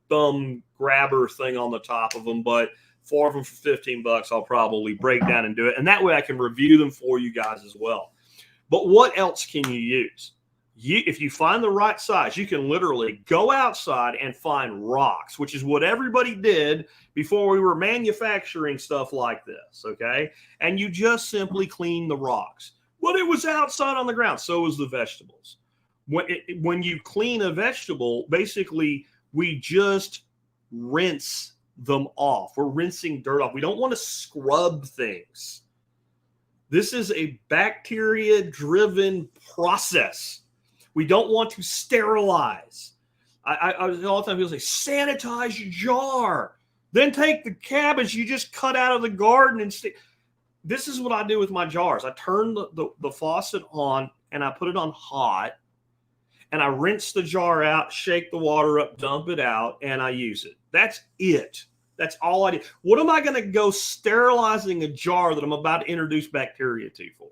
thumb grabber thing on the top of them, but 4 of them for $15, I'll probably break down and do it. And that way I can review them for you guys as well. But what else can you use? If you find the right size, you can literally go outside and find rocks, which is what everybody did before we were manufacturing stuff like this, okay? And you just simply clean the rocks. Well, it was outside on the ground. So was the vegetables. When you clean a vegetable, basically we just rinse them off. We're rinsing dirt off. We don't want to scrub things. This is a bacteria-driven process. We don't want to sterilize. I all the time people say, sanitize your jar. Then take the cabbage you just cut out of the garden and stick. This is what I do with my jars. I turn the faucet on and I put it on hot. And I rinse the jar out, shake the water up, dump it out, and I use it. That's it. That's all I do. What am I going to go sterilizing a jar that I'm about to introduce bacteria to for?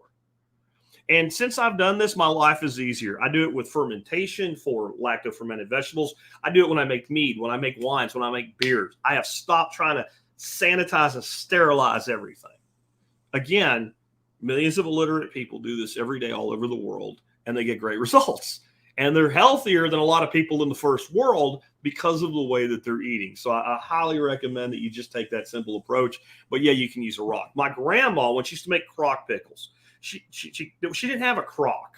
And since I've done this, my life is easier. I do it with fermentation for lacto-fermented vegetables. I do it when I make mead, when I make wines, when I make beers. I have stopped trying to sanitize and sterilize everything. Again, millions of illiterate people do this every day all over the world, and they get great results. And they're healthier than a lot of people in the first world because of the way that they're eating. So I highly recommend that you just take that simple approach. But yeah, you can use a rock. My grandma, when she used to make crock pickles, she didn't have a crock,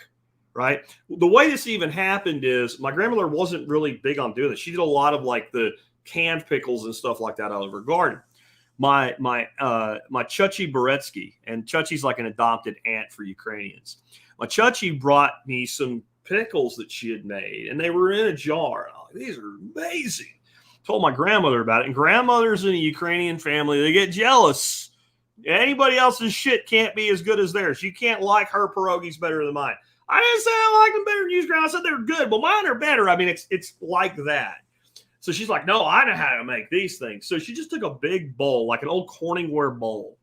right? The way this even happened is my grandmother wasn't really big on doing this. She did a lot of like the canned pickles and stuff like that out of her garden. My Chuchi Beretsky, and Chuchi's like an adopted aunt for Ukrainians. My Chuchi brought me some pickles that she had made, and they were in a jar. Like, these are amazing. Told my grandmother about it, and grandmothers in a Ukrainian family, they get jealous. Anybody else's shit can't be as good as theirs. You can't like her pierogies better than mine. I didn't say I liked them better than yours, Grandma. I said they were good, but mine are better. I mean, it's like that. So she's like, no, I know how to make these things. So she just took a big bowl, like an old Corningware bowl.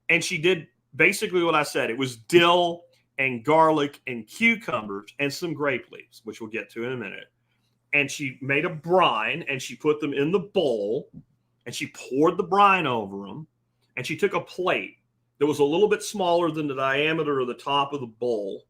And she did basically what I said. It was dill and garlic and cucumbers and some grape leaves, which we'll get to in a minute. And she made a brine, and she put them in the bowl, and she poured the brine over them. And she took a plate that was a little bit smaller than the diameter of the top of the bowl.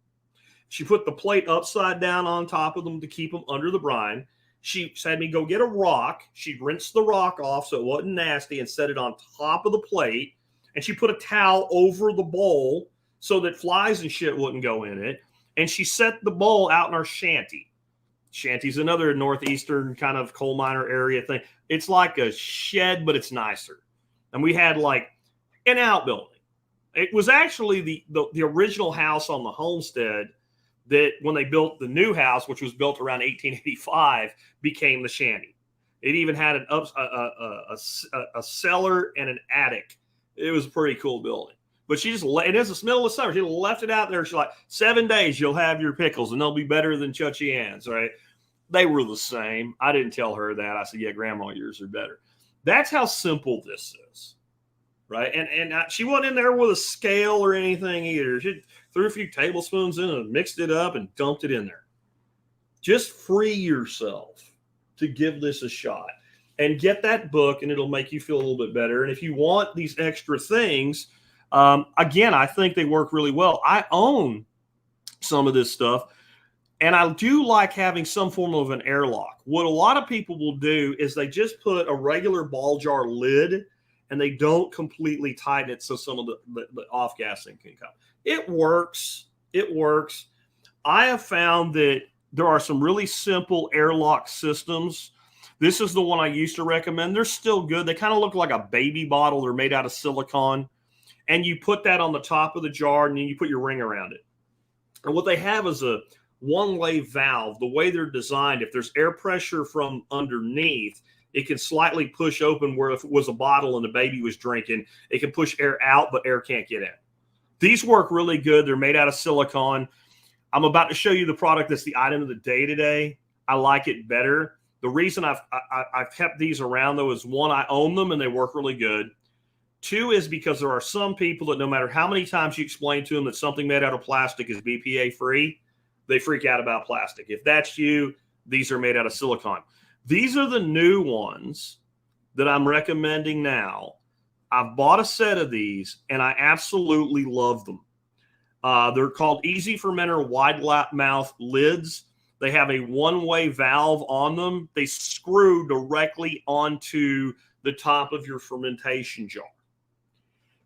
She put the plate upside down on top of them to keep them under the brine. She had me go get a rock. She rinsed the rock off so it wasn't nasty and set it on top of the plate. And she put a towel over the bowl so that flies and shit wouldn't go in it. And she set the bowl out in our shanty. Shanty's another northeastern kind of coal miner area thing. It's like a shed, but it's nicer. And we had like an outbuilding. It was actually the original house on the homestead that when they built the new house, which was built around 1885, became the shanty. It even had a cellar and an attic. It was a pretty cool building. But she just, it is the middle of summer. She left it out there. She's like, 7 days, you'll have your pickles, and they'll be better than Chuchi Ann's, right? They were the same. I didn't tell her that. I said, yeah, Grandma, yours are better. That's how simple this is, right? And she wasn't in there with a scale or anything either. She threw a few tablespoons in and mixed it up and dumped it in there. Just free yourself to give this a shot and get that book, and it'll make you feel a little bit better. And if you want these extra things, again, I think they work really well. I own some of this stuff, and I do like having some form of an airlock. What a lot of people will do is they just put a regular ball jar lid, and they don't completely tighten it so some of the off-gassing can come. It works. It works. I have found that there are some really simple airlock systems. This is the one I used to recommend. They're still good. They kind of look like a baby bottle. They're made out of silicone. And you put that on the top of the jar, and then you put your ring around it. And what they have is a one-way valve. The way they're designed, if there's air pressure from underneath, it can slightly push open where if it was a bottle and the baby was drinking, it can push air out, but air can't get in. These work really good. They're made out of silicone. I'm about to show you the product that's the item of the day today. I like it better. The reason I've kept these around, though, is one, I own them and they work really good. Two is because there are some people that no matter how many times you explain to them that something made out of plastic is BPA free, they freak out about plastic. If that's you, these are made out of silicone. These are the new ones that I'm recommending now. I've bought a set of these, and I absolutely love them. They're called Easy Fermenter Wide Mouth Lids. They have a one-way valve on them. They screw directly onto the top of your fermentation jar.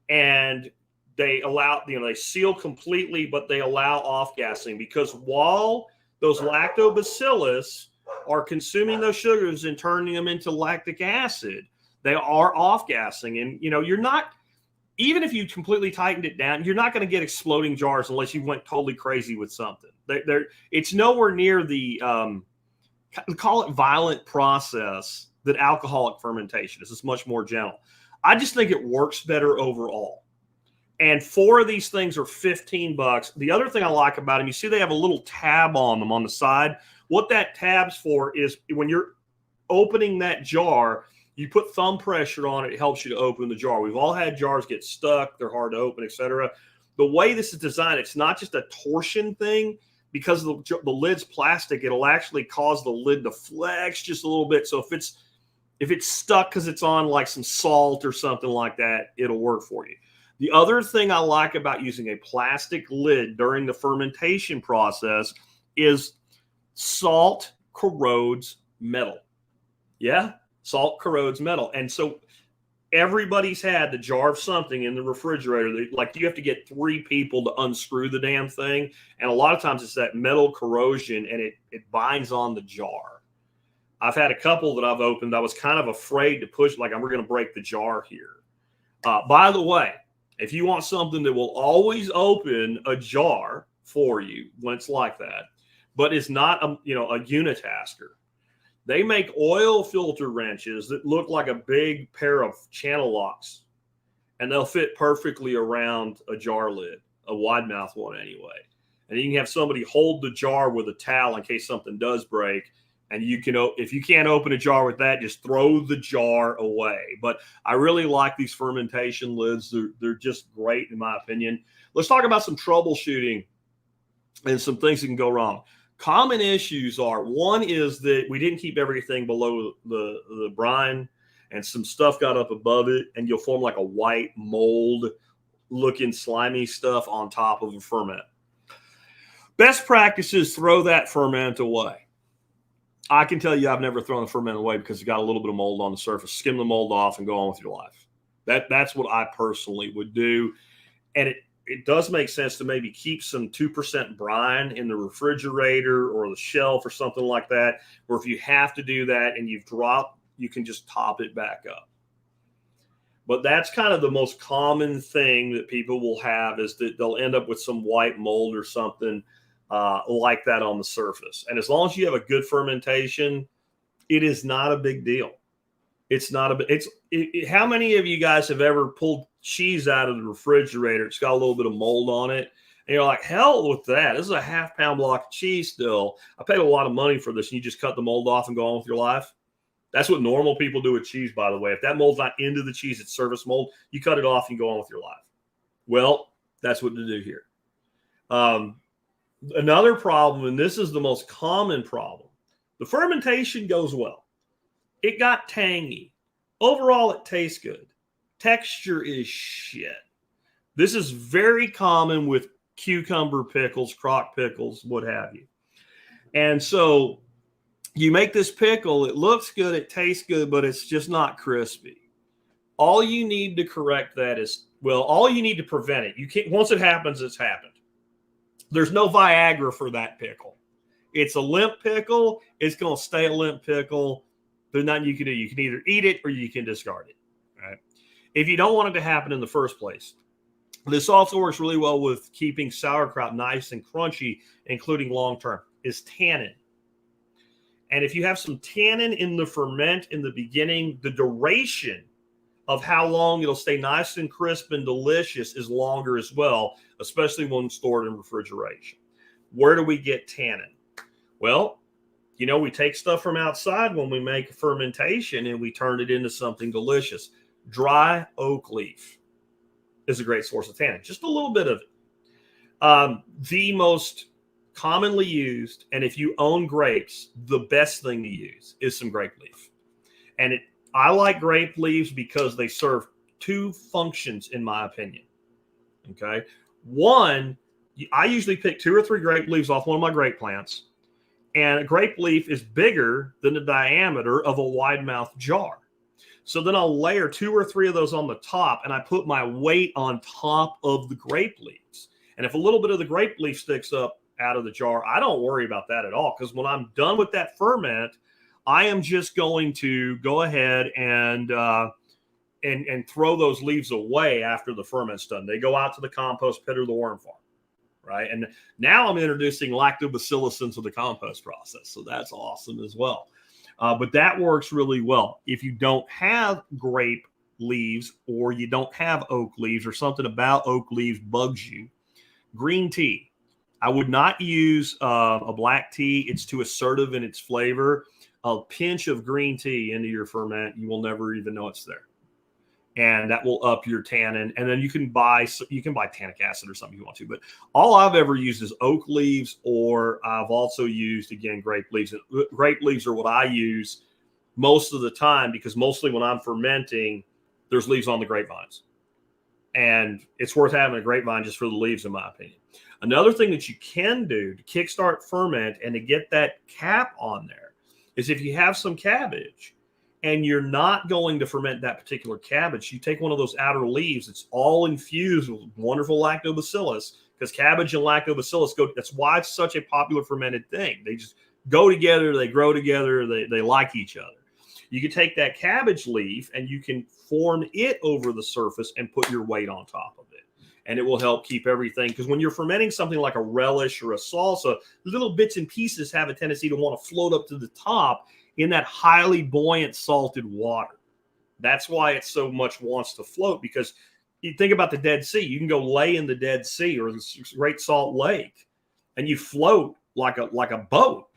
And they allow, they seal completely, but they allow off-gassing, because while those lactobacillus are consuming those sugars and turning them into lactic acid, they are off-gassing. And, you're not, even if you completely tightened it down, you're not going to get exploding jars unless you went totally crazy with something. It's nowhere near the, call it violent process that alcoholic fermentation is. It's much more gentle. I just think it works better overall. And 4 of these things are $15. The other thing I like about them, you see they have a little tab on them on the side. What that tab's for is when you're opening that jar, you put thumb pressure on it. It helps you to open the jar. We've all had jars get stuck. They're hard to open, etc. The way this is designed, it's not just a torsion thing. Because the lid's plastic, it'll actually cause the lid to flex just a little bit. So if it's stuck because it's on like some salt or something like that, it'll work for you. The other thing I like about using a plastic lid during the fermentation process is salt corrodes metal. Yeah, salt corrodes metal. And so everybody's had the jar of something in the refrigerator. Like, you have to get 3 people to unscrew the damn thing. And a lot of times it's that metal corrosion, and it binds on the jar. I've had a couple that I've opened. I was kind of afraid to push, like, we're going to break the jar here. By the way, if you want something that will always open a jar for you when it's like that, but it's not a unitasker, they make oil filter wrenches that look like a big pair of channel locks, and they'll fit perfectly around a jar lid, a wide mouth one anyway. And you can have somebody hold the jar with a towel in case something does break. And you can, if you can't open a jar with that, just throw the jar away. But I really like these fermentation lids. They're just great in my opinion. Let's talk about some troubleshooting and some things that can go wrong. Common issues are, one is that we didn't keep everything below the brine, and some stuff got up above it, and you'll form like a white mold looking slimy stuff on top of a ferment. Best practice is throw that ferment away. I can tell you I've never thrown a ferment away because it got a little bit of mold on the surface. Skim the mold off and go on with your life. That's what I personally would do. And it does make sense to maybe keep some 2% brine in the refrigerator or the shelf or something like that, or if you have to do that and you've dropped, you can just top it back up. But that's kind of the most common thing that people will have, is that they'll end up with some white mold or something like that on the surface. And as long as you have a good fermentation, it is not a big deal. It's not how many of you guys have ever pulled cheese out of the refrigerator? It's got a little bit of mold on it, and you're like, hell with that. This is a half-pound block of cheese still. I paid a lot of money for this, and you just cut the mold off and go on with your life. That's what normal people do with cheese, by the way. If that mold's not into the cheese, it's surface mold, you cut it off and go on with your life. Well, that's what to do here. Another problem, and this is the most common problem, the fermentation goes well. It got tangy. Overall, it tastes good. Texture is shit. This is very common with cucumber pickles, crock pickles, what have you. And so you make this pickle, it looks good, it tastes good, but it's just not crispy. All you need to correct that is, well, all you need to prevent it. You can't, once it happens, it's happened. There's no Viagra for that pickle. It's a limp pickle. It's going to stay a limp pickle. There's nothing you can do. You can either eat it or you can discard it. Right? If you don't want it to happen in the first place, this also works really well with keeping sauerkraut nice and crunchy, including long-term, is tannin. And if you have some tannin in the ferment in the beginning, the duration of how long it'll stay nice and crisp and delicious is longer as well, especially when stored in refrigeration. Where do we get tannin? Well, we take stuff from outside when we make a fermentation and we turn it into something delicious. Dry oak leaf is a great source of tannin, just a little bit of it. The most commonly used, and if you own grapes, the best thing to use is some grape leaf. And I like grape leaves because they serve two functions, in my opinion. Okay. One, I usually pick 2 or 3 grape leaves off one of my grape plants, and a grape leaf is bigger than the diameter of a wide mouth jar. So then I'll layer 2 or 3 of those on the top, and I put my weight on top of the grape leaves. And if a little bit of the grape leaf sticks up out of the jar, I don't worry about that at all, because when I'm done with that ferment, I am just going to go ahead and throw those leaves away after the ferment's done. They go out to the compost pit or the worm farm, right? And now I'm introducing lactobacillus into the compost process, so that's awesome as well. But that works really well. If you don't have grape leaves, or you don't have oak leaves, or something about oak leaves bugs you, green tea. I would not use a black tea. It's too assertive in its flavor. A pinch of green tea into your ferment, you will never even know it's there. And that will up your tannin. And then you can buy tannic acid or something if you want to. But all I've ever used is oak leaves, or I've also used, again, grape leaves. Grape leaves are what I use most of the time, because mostly when I'm fermenting, there's leaves on the grapevines. And it's worth having a grapevine just for the leaves, in my opinion. Another thing that you can do to kickstart ferment and to get that cap on there is, if you have some cabbage and you're not going to ferment that particular cabbage, you take one of those outer leaves. It's all infused with wonderful lactobacillus, because cabbage and lactobacillus go. That's why it's such a popular fermented thing. They just go together, they grow together, they like each other. You can take that cabbage leaf and you can form it over the surface and put your weight on top of it. And it will help keep everything. Because when you're fermenting something like a relish or a salsa, little bits and pieces have a tendency to want to float up to the top in that highly buoyant salted water. That's why it so much wants to float, because you think about the Dead Sea. You can go lay in the Dead Sea or the Great Salt Lake and you float like a boat,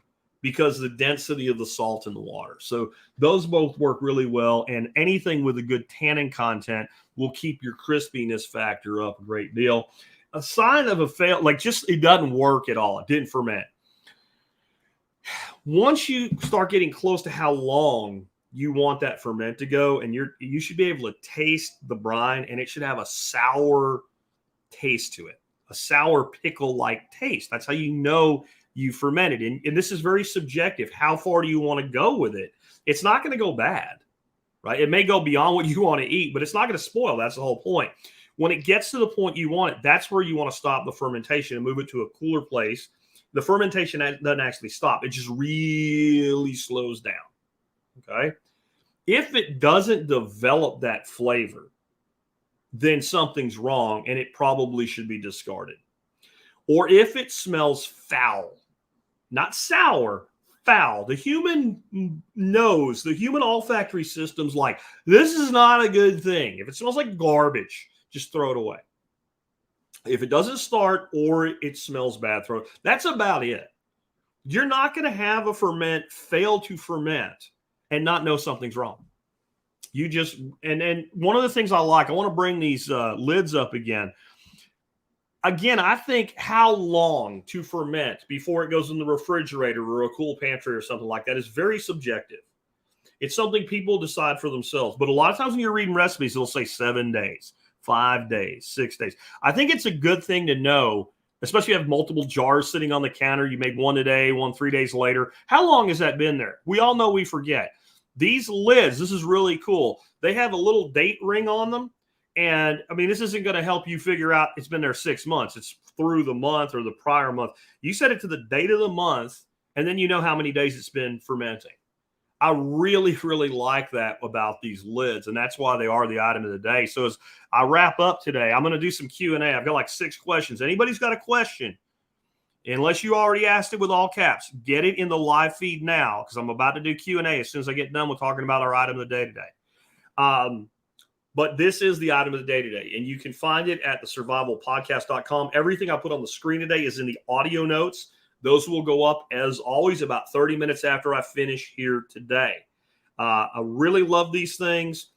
because of the density of the salt in the water. So those both work really well, and anything with a good tannin content will keep your crispiness factor up a great deal. A sign of a fail, like just it doesn't work at all. It didn't ferment. Once you start getting close to how long you want that ferment to go, and you should be able to taste the brine, and it should have a sour taste to it, a sour pickle-like taste. That's how you know you fermented. And this is very subjective. How far do you want to go with it? It's not going to go bad, right? It may go beyond what you want to eat, but it's not going to spoil. That's the whole point. When it gets to the point you want it, that's where you want to stop the fermentation and move it to a cooler place. The fermentation doesn't actually stop. It just really slows down, okay? If it doesn't develop that flavor, then something's wrong and it probably should be discarded. Or if it smells foul, not sour, foul. The human nose, the human olfactory system's like, this is not a good thing. If it smells like garbage, just throw it away. If it doesn't start or it smells bad, throw it. That's about it. You're not going to have a ferment fail to ferment and not know something's wrong. You just, and one of the things I want to bring these lids up again. Again, I think how long to ferment before it goes in the refrigerator or a cool pantry or something like that is very subjective. It's something people decide for themselves. But a lot of times when you're reading recipes, it'll say 7 days, 5 days, 6 days. I think it's a good thing to know, especially if you have multiple jars sitting on the counter. You made one today, one 3 days later. How long has that been there? We all know we forget. These lids, this is really cool. They have a little date ring on them. And I mean, this isn't going to help you figure out it's been there 6 months. It's through the month or the prior month. You set it to the date of the month, and then you know how many days it's been fermenting. I really, really like that about these lids, and that's why they are the item of the day. So as I wrap up today, I'm going to do some Q&A. I've got like 6 questions. Anybody's got a question, unless you already asked it with all caps, get it in the live feed now, because I'm about to do Q&A as soon as I get done with talking about our item of the day today. But this is the item of the day today, and you can find it at thesurvivalpodcast.com. Everything I put on the screen today is in the audio notes. Those will go up, as always, about 30 minutes after I finish here today. I really love these things.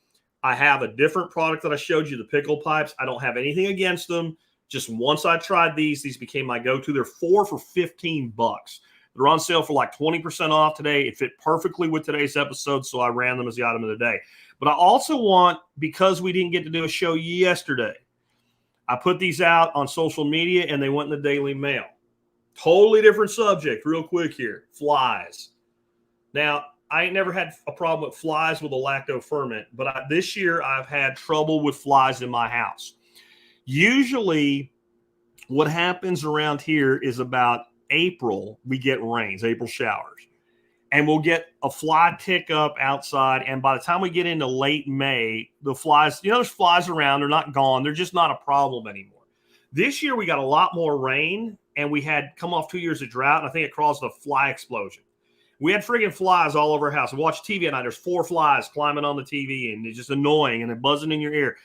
I have a different product that I showed you, the pickle pipes. I don't have anything against them. Just once I tried these became my go-to. They're 4 for $15. They're on sale for like 20% off today. It fit perfectly with today's episode, so I ran them as the item of the day. But I also want, because we didn't get to do a show yesterday, I put these out on social media and they went in the Daily Mail. Totally different subject, real quick here. Flies. Now, I ain't never had a problem with flies with a lacto ferment, but this year I've had trouble with flies in my house. Usually what happens around here is about April, we get rains, April showers. And we'll get a fly tick up outside. And by the time we get into late May, the flies, there's flies around. They're not gone. They're just not a problem anymore. This year, we got a lot more rain, and we had come off 2 years of drought. And I think it caused a fly explosion. We had friggin' flies all over our house. I watch TV at night. There's 4 flies climbing on the TV, and it's just annoying, and they're buzzing in your ear.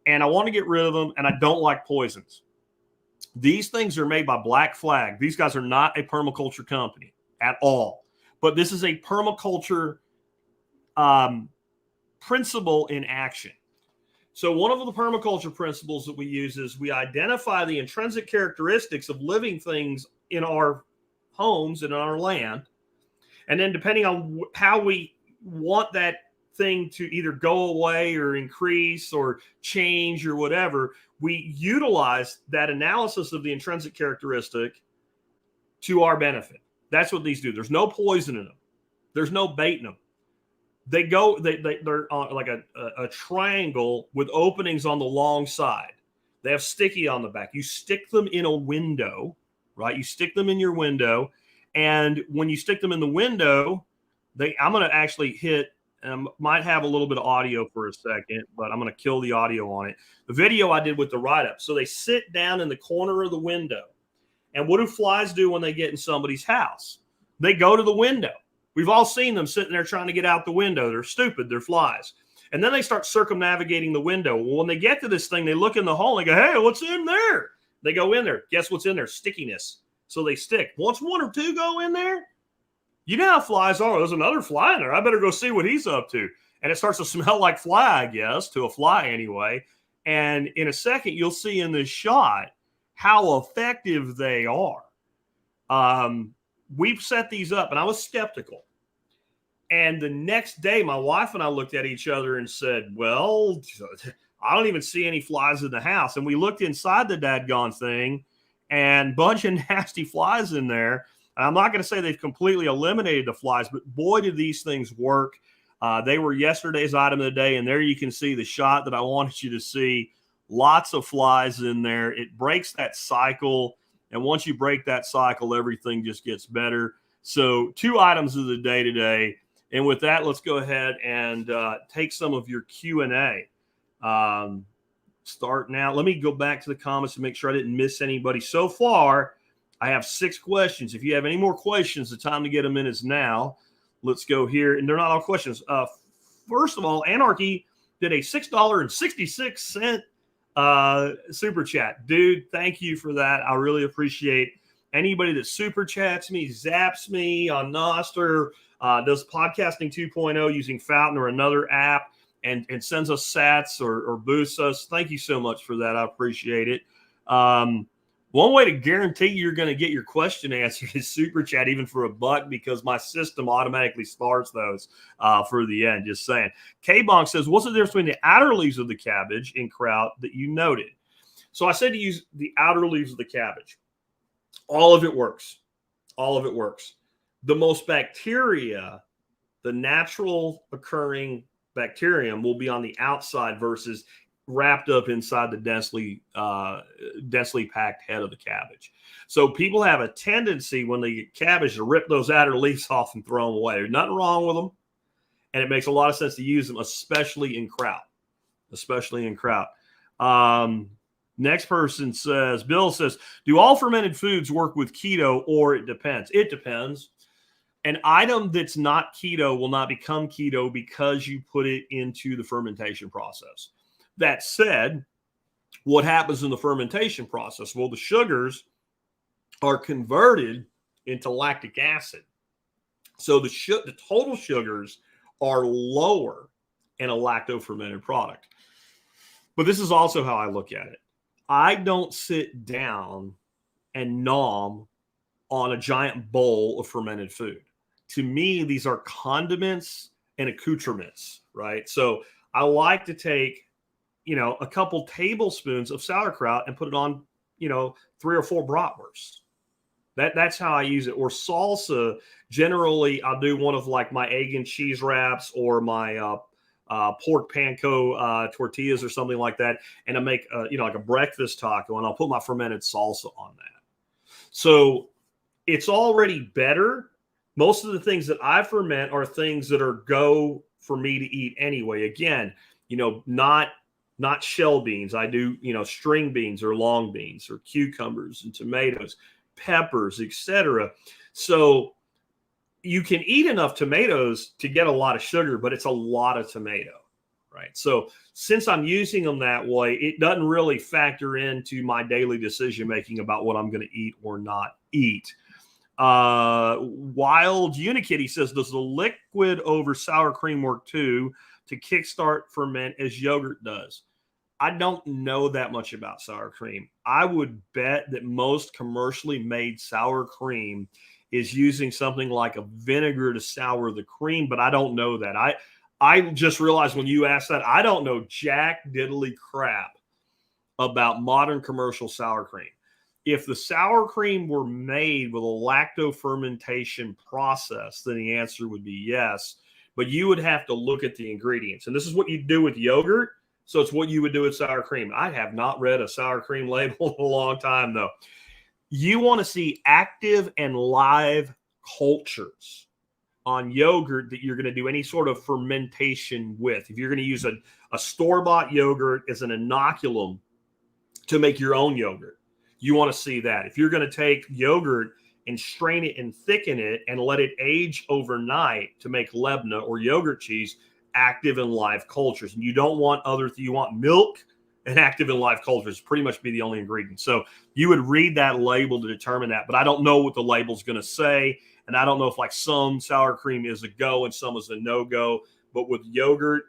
And I want to get rid of them, and I don't like poisons. These things are made by Black Flag. These guys are not a permaculture company at all. But this is a permaculture principle in action. So one of the permaculture principles that we use is we identify the intrinsic characteristics of living things in our homes and on our land. And then depending on how we want that thing to either go away or increase or change or whatever, we utilize that analysis of the intrinsic characteristic to our benefit. That's what these do. There's no poison in them. There's no bait in them. They're on like a triangle with openings on the long side. They have sticky on the back. You stick them in a window, right? You stick them in your window. And when you stick them in the window, I'm going to actually hit, might have a little bit of audio for a second, but I'm going to kill the audio on it. The video I did with the write-up. So they sit down in the corner of the window. And what do flies do when they get in somebody's house? They go to the window. We've all seen them sitting there trying to get out the window. They're stupid. They're flies. And then they start circumnavigating the window. Well, when they get to this thing, they look in the hole and they go, hey, what's in there? They go in there. Guess what's in there? Stickiness. So they stick. Once one or two go in there, you know how flies are. There's another fly in there. I better go see what he's up to. And it starts to smell like fly, I guess, to a fly anyway. And in a second, you'll see in this shot how effective they are. We've set these up, and I was skeptical. And the next day, my wife and I looked at each other and said, well, I don't even see any flies in the house. And we looked inside the dadgone thing, and a bunch of nasty flies in there. And I'm not going to say they've completely eliminated the flies, but boy, did these things work. They were yesterday's item of the day, and there you can see the shot that I wanted you to see. Lots of flies in there. It breaks that cycle, and once you break that cycle, everything just gets better. So 2 items of the day today. And with that, let's go ahead and take some of your Q&A. Start now. Let me go back to the comments to make sure I didn't miss anybody. So far, I have 6 questions. If you have any more questions, the time to get them in is now. Let's go here. And they're not all questions. First of all, Anarchy did a $6.66 super chat. Dude, thank you for that. I really appreciate anybody that super chats me, zaps me on Nostr, does podcasting 2.0 using Fountain or another app and sends us sats or boosts us. Thank you so much for that. I appreciate it. One way to guarantee you're going to get your question answered is super chat, even for $1, because my system automatically starts those for the end. Just saying. K-Bonk says, what's the difference between the outer leaves of the cabbage in kraut that you noted? So I said to use the outer leaves of the cabbage. All of it works. All of it works. The most bacteria, the natural occurring bacterium, will be on the outside versus wrapped up inside the densely packed head of the cabbage. So people have a tendency when they get cabbage to rip those outer leaves off and throw them away. There's nothing wrong with them. And it makes a lot of sense to use them, especially in kraut. Next person says, Bill says, do all fermented foods work with keto, or it depends? It depends. An item that's not keto will not become keto because you put it into the fermentation process. That said, what happens in the fermentation process? Well, the sugars are converted into lactic acid. So the total sugars are lower in a lacto-fermented product. But this is also how I look at it. I don't sit down and nom on a giant bowl of fermented food. To me, these are condiments and accoutrements, right? So I like to take, a couple tablespoons of sauerkraut and put it on, 3 or 4 bratwursts. That's how I use it. Or salsa, generally, I'll do one of like my egg and cheese wraps or my pork panko tortillas or something like that. And I make, like a breakfast taco, and I'll put my fermented salsa on that. So it's already better. Most of the things that I ferment are things that are go for me to eat anyway. Again, not shell beans. I do, string beans or long beans or cucumbers and tomatoes, peppers, etc. So you can eat enough tomatoes to get a lot of sugar, but it's a lot of tomato, right? So since I'm using them that way, it doesn't really factor into my daily decision making about what I'm going to eat or not eat. Wild Unikitty says, does the liquid over sour cream work too to kickstart ferment as yogurt does? I don't know that much about sour cream. I would bet that most commercially made sour cream is using something like a vinegar to sour the cream, but I don't know that. I just realized when you asked that, I don't know jack diddly crap about modern commercial sour cream. If the sour cream were made with a lacto-fermentation process, then the answer would be yes. But you would have to look at the ingredients. And this is what you do with yogurt. So it's what you would do with sour cream. I have not read a sour cream label in a long time, though. You want to see active and live cultures on yogurt that you're going to do any sort of fermentation with. If you're going to use a store-bought yogurt as an inoculum to make your own yogurt, you want to see that. If you're going to take yogurt and strain it and thicken it and let it age overnight to make lebna or yogurt cheese, active and live cultures. And you don't want you want milk and active and live cultures pretty much be the only ingredient. So you would read that label to determine that, but I don't know what the label's going to say. And I don't know if like some sour cream is a go and some is a no-go, but with yogurt,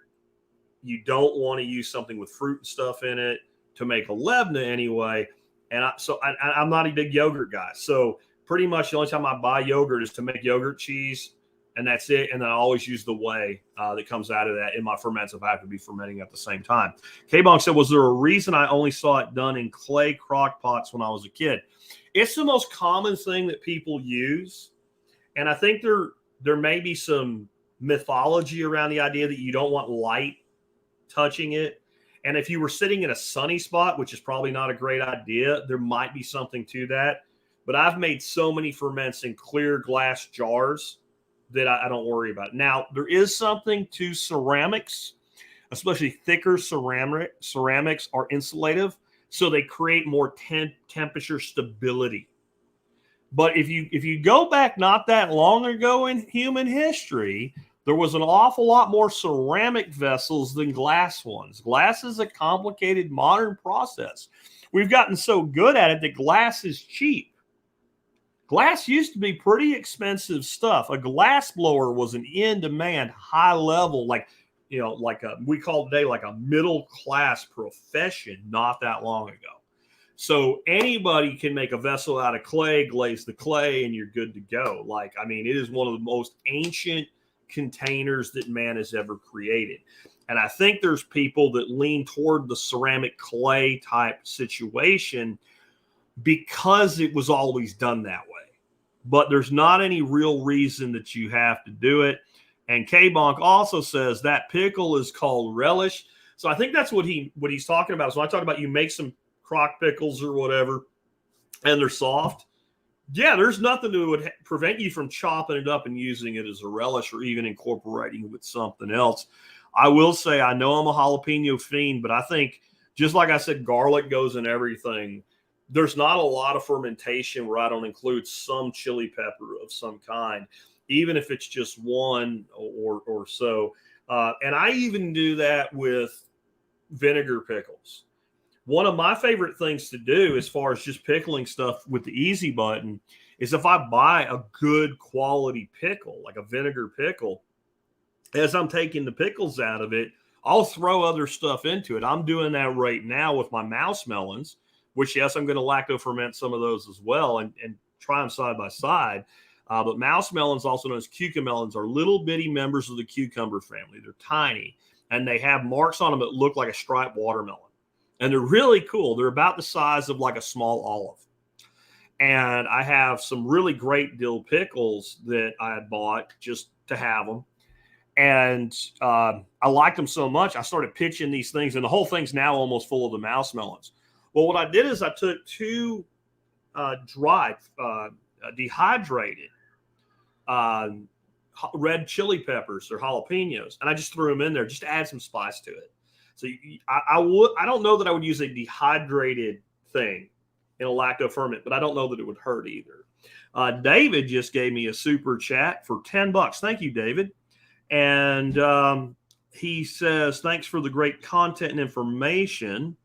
you don't want to use something with fruit and stuff in it to make a lebna anyway. And I'm not a big yogurt guy. So pretty much the only time I buy yogurt is to make yogurt cheese, and that's it. And then I always use the whey that comes out of that in my ferments if I have to be fermenting at the same time. K-Bonk said, was there a reason I only saw it done in clay crock pots when I was a kid? It's the most common thing that people use. And I think there may be some mythology around the idea that you don't want light touching it. And if you were sitting in a sunny spot, which is probably not a great idea, there might be something to that. But I've made so many ferments in clear glass jars that I don't worry about it. Now, there is something to ceramics, especially thicker ceramics are insulative, so they create more temperature stability. But if you go back not that long ago in human history, there was an awful lot more ceramic vessels than glass ones. Glass is a complicated modern process. We've gotten so good at it that glass is cheap. Glass used to be pretty expensive stuff. A glass blower was an in-demand, high level, we call today like a middle class profession not that long ago. So anybody can make a vessel out of clay, glaze the clay, and you're good to go. It is one of the most ancient containers that man has ever created. And I think there's people that lean toward the ceramic clay type situation because it was always done that way. But there's not any real reason that you have to do it. And K-Bonk also says that pickle is called relish. So I think that's what he's talking about. So I talk about you make some crock pickles or whatever, and they're soft. Yeah, there's nothing that would prevent you from chopping it up and using it as a relish or even incorporating it with something else. I will say, I know I'm a jalapeno fiend, but I think, just like I said, garlic goes in everything. There's not a lot of fermentation where I don't include some chili pepper of some kind, even if it's just one or so. And I even do that with vinegar pickles. One of my favorite things to do as far as just pickling stuff with the easy button is if I buy a good quality pickle, like a vinegar pickle, as I'm taking the pickles out of it, I'll throw other stuff into it. I'm doing that right now with my mouse melons, which, yes, I'm going to lacto ferment some of those as well and try them side by side. But mouse melons, also known as cucamelons, are little bitty members of the cucumber family. They're tiny, and they have marks on them that look like a striped watermelon. And they're really cool. They're about the size of like a small olive. And I have some really great dill pickles that I had bought just to have them. And I liked them so much, I started pitching these things. And the whole thing's now almost full of the mouse melons. Well, what I did is I took two dried, dehydrated red chili peppers or jalapenos, and I just threw them in there just to add some spice to it. So I don't know that I would use a dehydrated thing in a lacto ferment, but I don't know that it would hurt either. David just gave me a super chat for $10. Thank you, David. And he says, thanks for the great content and information.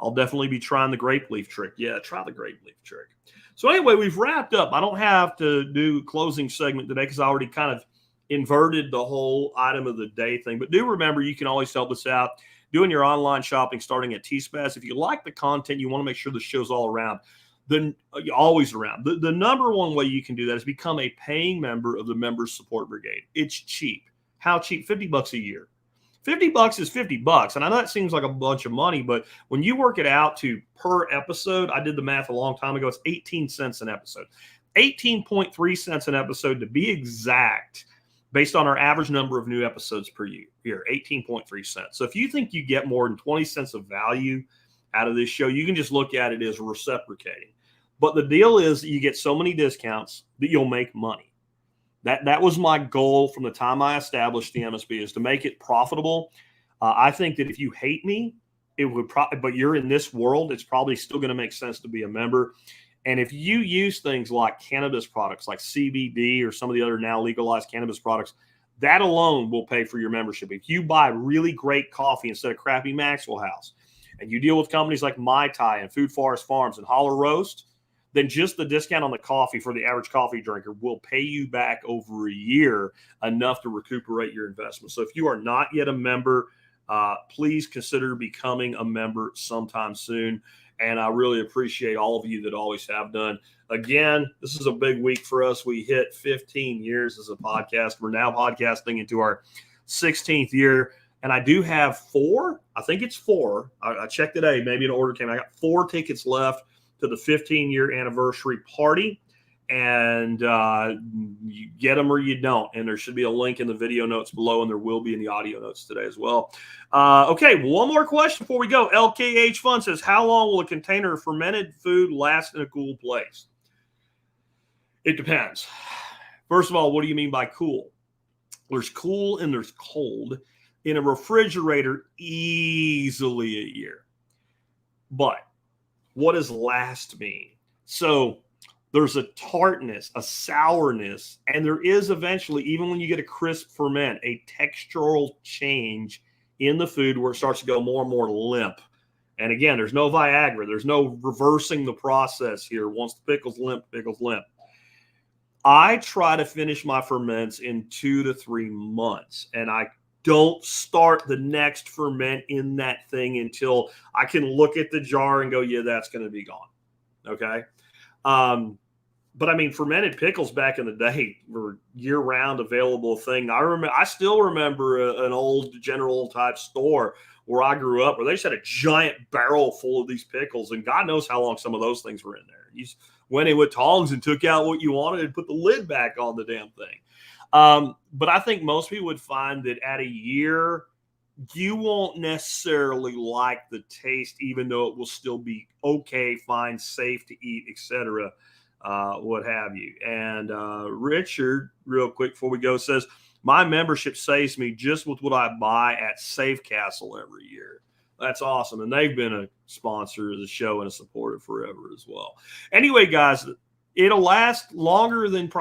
I'll definitely be trying the grape leaf trick. Yeah, try the grape leaf trick. So anyway, we've wrapped up. I don't have to do closing segment today because I already kind of inverted the whole item of the day thing. But do remember, you can always help us out doing your online shopping starting at T-Spaz. If you like the content, you want to make sure the show's all around, then always around. The number one way you can do that is become a paying member of the Members Support Brigade. It's cheap. How cheap? $50 a year. $50 is $50. And I know that seems like a bunch of money, but when you work it out to per episode, I did the math a long time ago, it's 18 cents an episode. 18.3 cents an episode to be exact. based on our average number of new episodes per year, 18.3 cents. So if you think you get more than 20 cents of value out of this show, you can just look at it as reciprocating. But the deal is that you get so many discounts that you'll make money. That was my goal from the time I established the MSB, is to make it profitable. I think that if you hate me, it would probably, but you're in this world, it's probably still going to make sense to be a member. And if you use things like cannabis products, like CBD or some of the other now legalized cannabis products, that alone will pay for your membership. If you buy really great coffee instead of crappy Maxwell House, and you deal with companies like Mai Tai and Food Forest Farms and Holler Roast, then just the discount on the coffee for the average coffee drinker will pay you back over a year, enough to recuperate your investment. So if you are not yet a member, please consider becoming a member sometime soon. And I really appreciate all of you that always have done. Again, this is a big week for us. We hit 15 years as a podcast. We're now podcasting into our 16th year. And I do have four. I think it's four. I checked today. Maybe an order came. I got 4 tickets left to the 15-year anniversary party. And you get them or you don't. And there should be a link in the video notes below, and there will be in the audio notes today as well. Okay, one more question before we go. LKH Fun says, how long will a container of fermented food last in a cool place? It depends. First of all, what do you mean by cool? There's cool and there's cold. In a refrigerator, easily a year. But what does last mean? So there's a tartness, a sourness, and there is eventually, even when you get a crisp ferment, a textural change in the food where it starts to go more and more limp. And again, there's no Viagra. There's no reversing the process here. Once the pickle's limp, pickle's limp. I try to finish my ferments in 2 to 3 months, and I don't start the next ferment in that thing until I can look at the jar and go, yeah, that's going to be gone. Okay. But I mean, fermented pickles back in the day were year-round available thing. I still remember an old general type store where I grew up, where they just had a giant barrel full of these pickles, and God knows how long some of those things were in there. You just went in with tongs and took out what you wanted and put the lid back on the damn thing. But I think most people would find that at a year, you won't necessarily like the taste, even though it will still be okay, fine, safe to eat, etc., what have you. And Richard, real quick before we go, says, my membership saves me just with what I buy at Safe Castle every year. That's awesome. And they've been a sponsor of the show and a supporter forever as well. Anyway, guys, it'll last longer than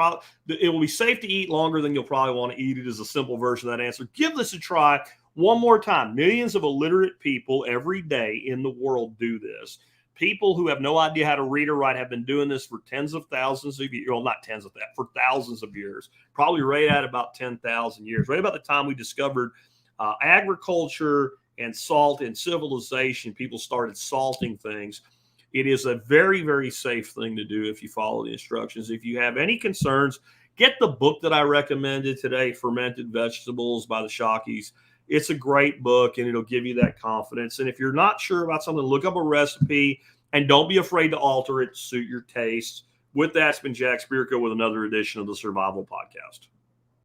it will be safe to eat longer than you'll probably want to eat it, is a simple version of that answer. Give this a try one more time. Millions of illiterate people every day in the world do this. People who have no idea how to read or write have been doing this for tens of thousands of years. Well, not tens of that, for thousands of years. Probably right at about 10,000 years. Right about the time we discovered agriculture and salt and civilization, people started salting things. It is a very, very safe thing to do if you follow the instructions. If you have any concerns, get the book that I recommended today, Fermented Vegetables by the Shockies. It's a great book, and it'll give you that confidence. And if you're not sure about something, look up a recipe, and don't be afraid to alter it to suit your taste. With that, it's been Jack Spirko with another edition of the Survival Podcast.